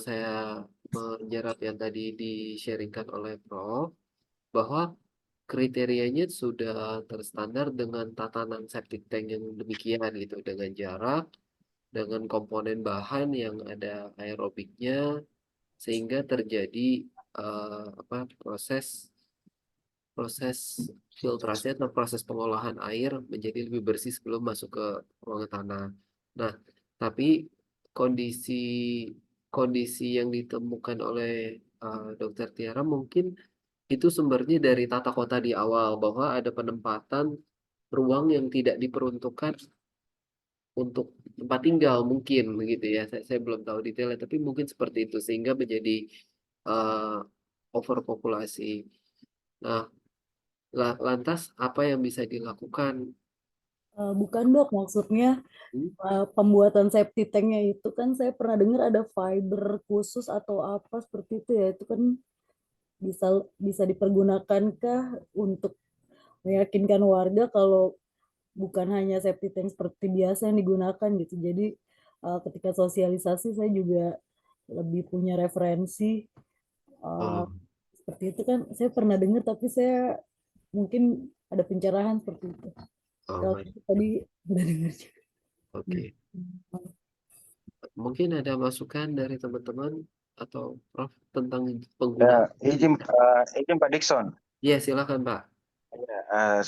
saya menyerap yang tadi di-sharingkan oleh Prof, bahwa kriterianya sudah terstandar dengan tatanan septic tank yang demikian gitu, dengan jarak, dengan komponen bahan yang ada aerobiknya, sehingga terjadi proses filtrasi atau proses pengolahan air menjadi lebih bersih sebelum masuk ke ruangan tanah. Nah, tapi kondisi kondisi yang ditemukan oleh Dr. Tiara mungkin itu sumbernya dari tata kota di awal, bahwa ada penempatan ruang yang tidak diperuntukkan untuk tempat tinggal mungkin begitu ya. Saya belum tahu detailnya, tapi mungkin seperti itu sehingga menjadi overpopulasi. Nah, lantas apa yang bisa dilakukan? Bukan dok, maksudnya pembuatan safety tanknya itu kan saya pernah dengar ada fiber khusus atau apa seperti itu ya, itu kan bisa dipergunakankah untuk meyakinkan warga kalau bukan hanya safety tank seperti biasa yang digunakan gitu. Jadi ketika sosialisasi saya juga lebih punya referensi seperti itu kan. Saya pernah dengar tapi saya mungkin ada pencerahan seperti itu. Oh, Kalau baik. tadi udah dengar juga. Oke. Mungkin ada masukan dari teman-teman atau Prof tentang penggunaan. Izin Pak Dikson. Ya, silakan Pak.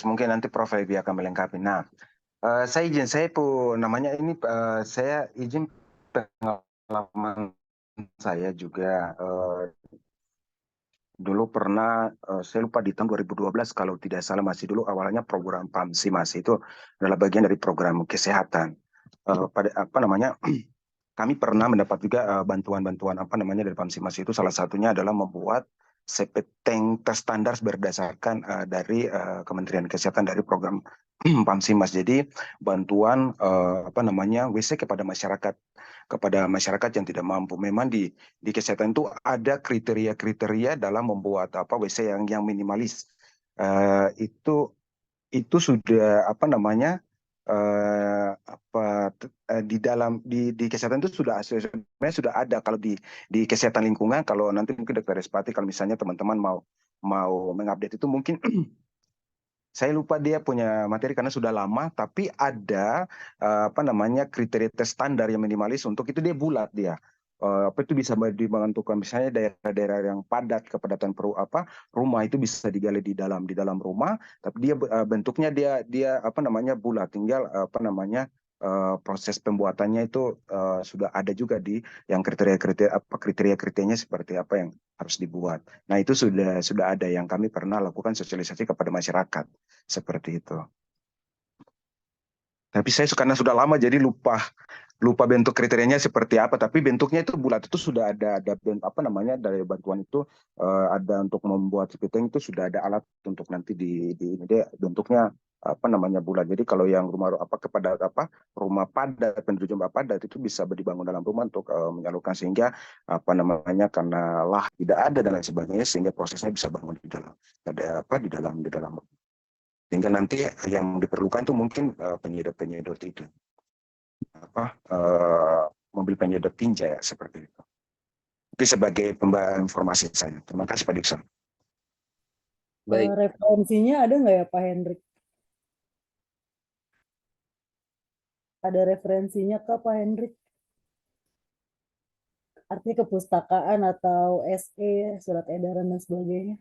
Mungkin nanti Prof Ebi akan melengkapi. Nah, saya pun namanya ini saya izin pengalaman saya juga dulu pernah saya lupa di tahun 2012 kalau tidak salah masih dulu awalnya program PAMSIMAS itu adalah bagian dari program kesehatan. Pada apa namanya kami pernah mendapat juga bantuan-bantuan apa namanya dari PAMSIMAS itu salah satunya adalah membuat septic tank terstandar berdasarkan dari Kementerian Kesehatan dari program PAMSIMAS. Jadi bantuan apa namanya WC kepada masyarakat yang tidak mampu. Memang di kesehatan itu ada kriteria-kriteria dalam membuat apa WC yang minimalis. Itu sudah apa namanya di dalam di kesehatan itu sebenarnya sudah ada kalau di kesehatan lingkungan. Kalau nanti mungkin Dr. Respati kalau misalnya teman-teman mau mengupdate itu mungkin saya lupa dia punya materi karena sudah lama, tapi ada apa namanya kriteria tes standar yang minimalis untuk itu dia bulat dia. Apa itu bisa dibentukkan misalnya daerah-daerah yang padat kepadatan rumah itu bisa digali di dalam rumah, tapi dia bentuknya dia apa namanya bulat, tinggal apa namanya proses pembuatannya itu sudah ada juga di yang kriteria-kriterianya seperti apa yang harus dibuat. Nah, itu sudah ada yang kami pernah lakukan sosialisasi kepada masyarakat seperti itu. Tapi saya karena sudah lama jadi lupa bentuk kriterianya seperti apa. Tapi bentuknya itu bulat itu sudah ada apa namanya dari bantuan itu ada untuk membuat sepiteng itu sudah ada alat untuk nanti di ini dia bentuknya apa namanya bulat. Jadi kalau yang rumah rumah padat penduduk rumah padat itu bisa dibangun dalam rumah untuk menyalurkan sehingga apa namanya karena lah tidak ada dan lain sebagainya sehingga prosesnya bisa bangun di dalam ada apa di dalam sehingga nanti yang diperlukan itu mungkin penyedot itu apa mobil penyedot tinja ya, seperti itu. Itu sebagai informasi saya. Terima kasih Pak Dikson. Baik. Referensinya ada nggak ya Pak Hendrik? Ada referensinya kah Pak Hendrik? Artinya kepustakaan atau SE, surat edaran dan sebagainya?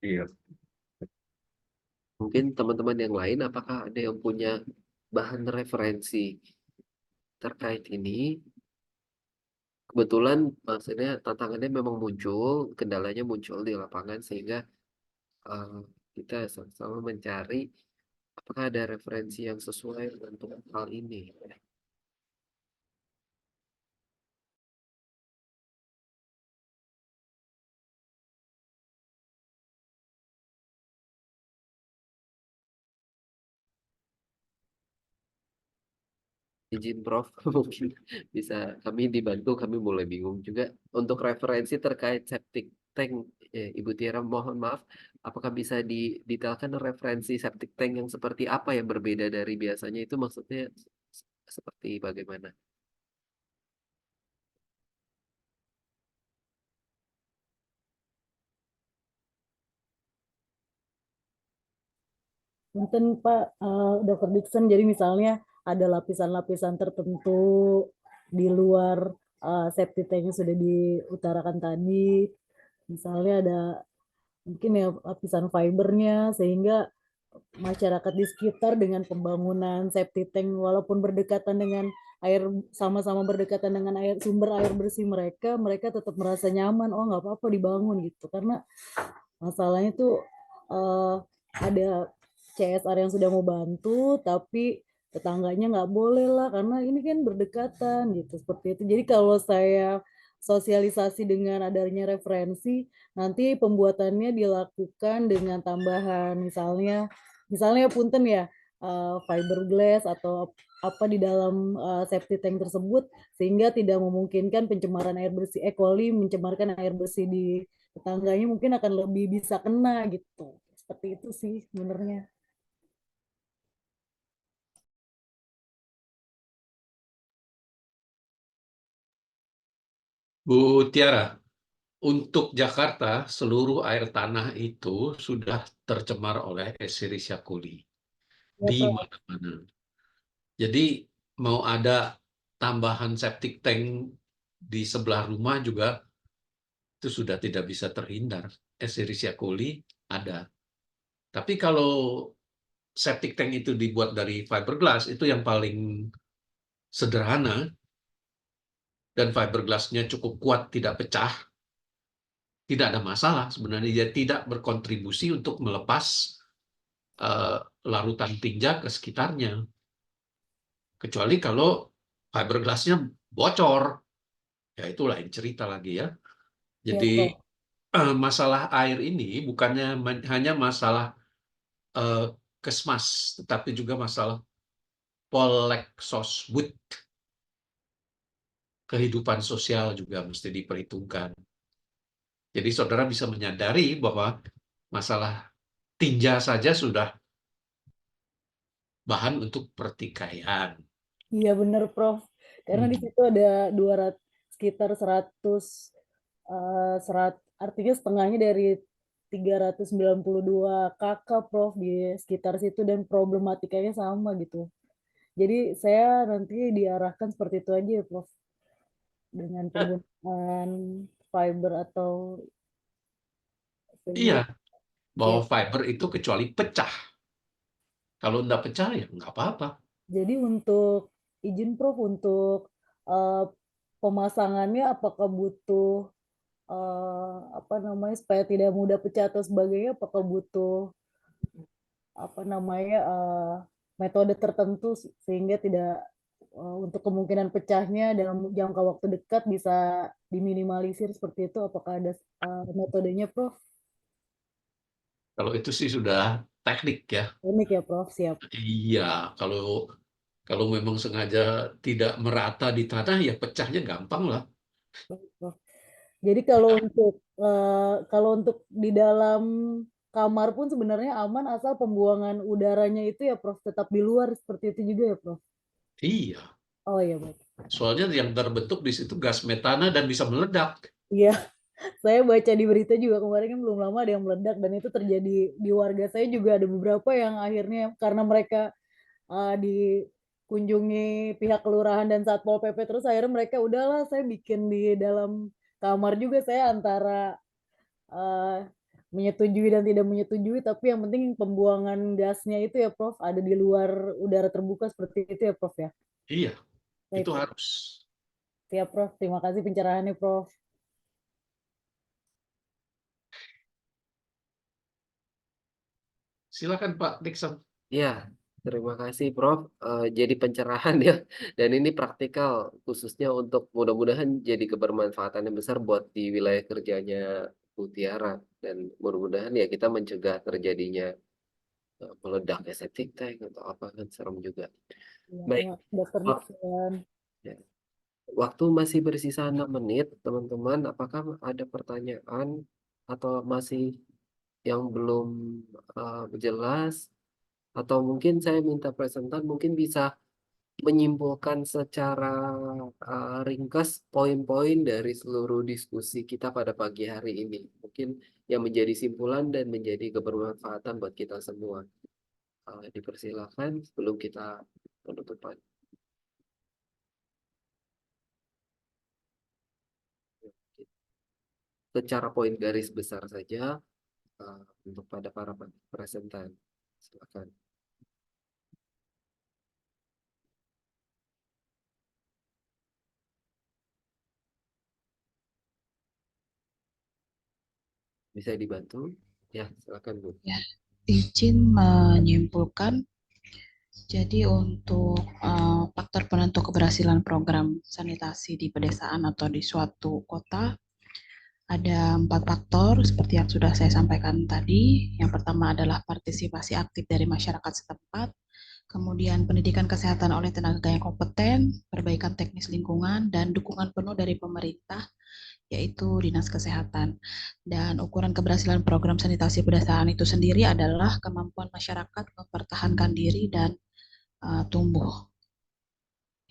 Iya. Mungkin teman-teman yang lain apakah ada yang punya bahan referensi terkait ini? Kebetulan maksudnya tantangannya memang muncul, kendalanya muncul di lapangan sehingga eh, kita sama-sama mencari apakah ada referensi yang sesuai untuk hal ini. Izin Prof, mungkin bisa kami dibantu, kami mulai bingung juga untuk referensi terkait septic tank. Ibu Tiara, mohon maaf, apakah bisa didetailkan referensi septic tank yang seperti apa yang berbeda dari biasanya itu maksudnya seperti bagaimana? Mungkin Pak Dr. Dixon, jadi misalnya ada lapisan-lapisan tertentu di luar safety tank yang sudah diutarakan tadi. Misalnya ada mungkin ya lapisan fibernya sehingga masyarakat di sekitar dengan pembangunan safety tank walaupun berdekatan dengan air sama-sama berdekatan dengan sumber air bersih mereka tetap merasa nyaman, oh nggak apa-apa dibangun gitu karena masalahnya tuh ada CSR yang sudah mau bantu tapi tetangganya nggak boleh lah karena ini kan berdekatan gitu seperti itu. Jadi kalau saya sosialisasi dengan adanya referensi nanti pembuatannya dilakukan dengan tambahan misalnya punten ya fiberglass atau apa di dalam safety tank tersebut sehingga tidak memungkinkan pencemaran air bersih E. coli mencemarkan air bersih di tetangganya mungkin akan lebih bisa kena gitu. Seperti itu sih sebenarnya. Bu Tiara, untuk Jakarta, seluruh air tanah itu sudah tercemar oleh Escherichia coli Ya, di Prof. mana-mana. Jadi mau ada tambahan septic tank di sebelah rumah juga itu sudah tidak bisa terhindar. Escherichia coli ada. Tapi kalau septic tank itu dibuat dari fiberglass, itu yang paling sederhana, dan fiberglassnya cukup kuat, tidak pecah, tidak ada masalah sebenarnya. Dia tidak berkontribusi untuk melepas larutan tinja ke sekitarnya. Kecuali kalau fiberglassnya bocor, ya itu lain cerita lagi ya. Ya, Jadi Prof. masalah air ini bukannya hanya masalah kesmas, tetapi juga masalah Polexosbud. Kehidupan sosial juga mesti diperhitungkan. Jadi saudara bisa menyadari bahwa masalah tinja saja sudah bahan untuk pertikaian. Iya bener, Prof. Karena di situ ada 200, sekitar 100, artinya setengahnya dari 392 kakak, Prof, di sekitar situ dan problematikanya sama gitu. Jadi saya nanti diarahkan seperti itu aja ya, Prof, dengan penggunaan fiber atau Iya, bahwa ya. fiber itu kecuali pecah. Kalau enggak pecah ya nggak apa-apa. Jadi untuk izin, Prof, untuk pemasangannya apakah butuh apa namanya, supaya tidak mudah pecah atau sebagainya, apakah butuh apa namanya, metode tertentu sehingga tidak untuk kemungkinan pecahnya dalam jangka waktu dekat bisa diminimalisir seperti itu, apakah ada metodenya, Prof? Kalau itu sih sudah teknik ya. Unik ya, Prof, siap. Iya, kalau memang sengaja tidak merata di tanah ya pecahnya gampang lah. Baik, Prof. Jadi kalau untuk di dalam kamar pun sebenarnya aman asal pembuangan udaranya itu ya, Prof, tetap di luar seperti itu juga ya, Prof? Iya, Oh iya, baik. soalnya yang terbentuk di situ gas metana dan bisa meledak. Iya, saya baca di berita juga kemarin kan belum lama ada yang meledak dan itu terjadi di warga saya juga ada beberapa yang akhirnya karena mereka dikunjungi pihak kelurahan dan Satpol PP terus akhirnya mereka udahlah saya bikin di dalam kamar juga, saya antara menyetujui dan tidak menyetujui, tapi yang penting pembuangan gasnya itu ya, Prof, ada di luar udara terbuka seperti itu ya, Prof, ya? Iya, Baik, itu Prof. harus. Siap, Prof. Terima kasih pencerahannya, Prof. Silakan Pak Dixon. Ya, terima kasih Prof. Jadi pencerahan ya, dan ini praktikal khususnya untuk mudah-mudahan jadi kebermanfaatan yang besar buat di wilayah kerjanya Bu Tiara, dan mudah-mudahan ya kita mencegah terjadinya meledaknya septic tank atau apa kan serem juga. Ya, Baik, Dokter oh, Dixon. ya. Waktu masih bersisa 6 menit, teman-teman. Apakah ada pertanyaan atau masih yang belum jelas? Atau mungkin saya minta presentan mungkin bisa menyimpulkan secara ringkas poin-poin dari seluruh diskusi kita pada pagi hari ini. Mungkin yang menjadi simpulan dan menjadi kebermanfaatan buat kita semua. Dipersilakan sebelum kita penutupan. Secara poin garis besar saja untuk pada para presentan. Silakan. Bisa dibantu? Ya, silakan Bu. Ya, izin menyimpulkan. Jadi untuk faktor penentu keberhasilan program sanitasi di pedesaan atau di suatu kota ada 4 faktor seperti yang sudah saya sampaikan tadi. Yang pertama adalah partisipasi aktif dari masyarakat setempat, kemudian pendidikan kesehatan oleh tenaga yang kompeten, perbaikan teknis lingkungan, dan dukungan penuh dari pemerintah, yaitu Dinas Kesehatan. Dan ukuran keberhasilan program sanitasi pedesaan itu sendiri adalah kemampuan masyarakat mempertahankan diri dan tumbuh.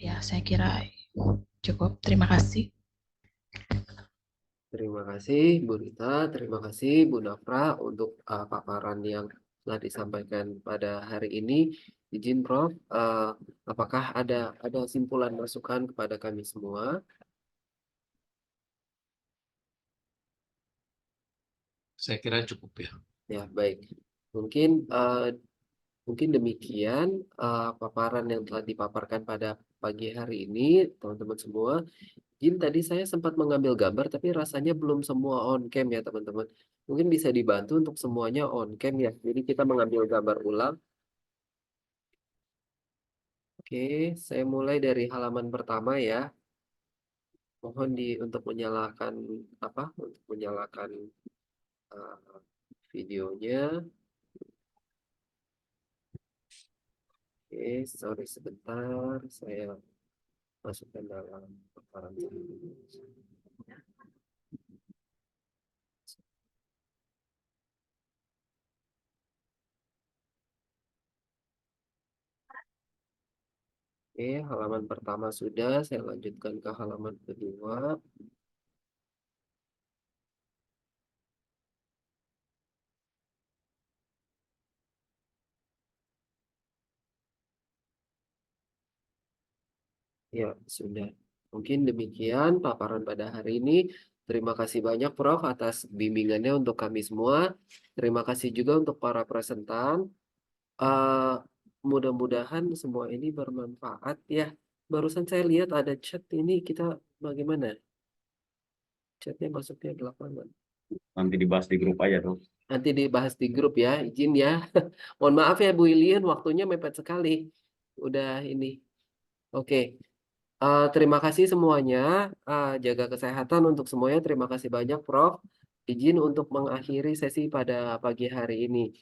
Ya, saya kira cukup. Terima kasih. Terima kasih Bu Rita, terima kasih Bu Nafra untuk paparan yang telah disampaikan pada hari ini. Izin Prof, apakah ada simpulan masukan kepada kami semua? Saya kira cukup ya. Ya, baik. Mungkin demikian paparan yang telah dipaparkan pada pagi hari ini, teman-teman semua. Jin, tadi saya sempat mengambil gambar, tapi rasanya belum semua on cam ya, teman-teman. Mungkin bisa dibantu untuk semuanya on cam ya. Jadi kita mengambil gambar ulang. Oke, saya mulai dari halaman pertama ya. Mohon untuk menyalakan Untuk menyalakan videonya. Oke, sorry sebentar. Saya masukkan dalam paparan ini. Oke, halaman pertama sudah. Saya lanjutkan ke halaman kedua. Ya, sudah. Mungkin demikian paparan pada hari ini. Terima kasih banyak Prof atas bimbingannya untuk kami semua. Terima kasih juga untuk para presentan. Mudah-mudahan semua ini bermanfaat ya. Barusan saya lihat ada chat ini, kita bagaimana? Chatnya masuknya ke lapangan. Nanti dibahas di grup aja tuh. Nanti dibahas di grup ya, izin ya. Mohon maaf ya Bu Ilian, waktunya mepet sekali. Udah ini. Oke. Terima kasih semuanya. Jaga kesehatan untuk semuanya. Terima kasih banyak, Prof. Izin untuk mengakhiri sesi pada pagi hari ini.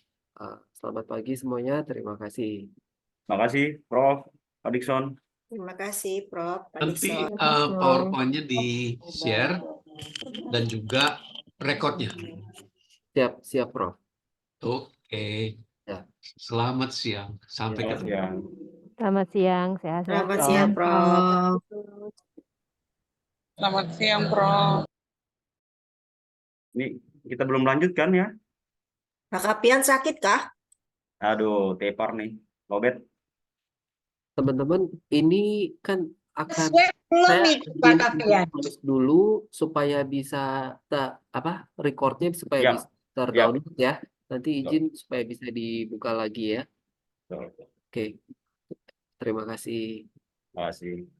Selamat pagi semuanya. Terima kasih. Terima kasih, Prof. Pak Dikson. Terima kasih, Prof. Pak Nanti Dikson. PowerPoint-nya di-share dan juga rekodnya. Siap, Prof. Oke. Ya. Selamat siang. Sampai Selamat ketemu. siang. Selamat siang, sehat-sehat. Selamat siang, Prof. Selamat siang, Prof. Ini kita belum lanjutkan ya. Pak Kapian sakit kah? Aduh, tepar nih. Lobet. Teman-teman, ini kan akan Belum saya nih, Pak Kapian. tulis dulu supaya bisa recordnya supaya Ya. bisa terdownload ya. Nanti izin supaya bisa dibuka lagi ya. Betul. Oke. Terima kasih. Terima kasih.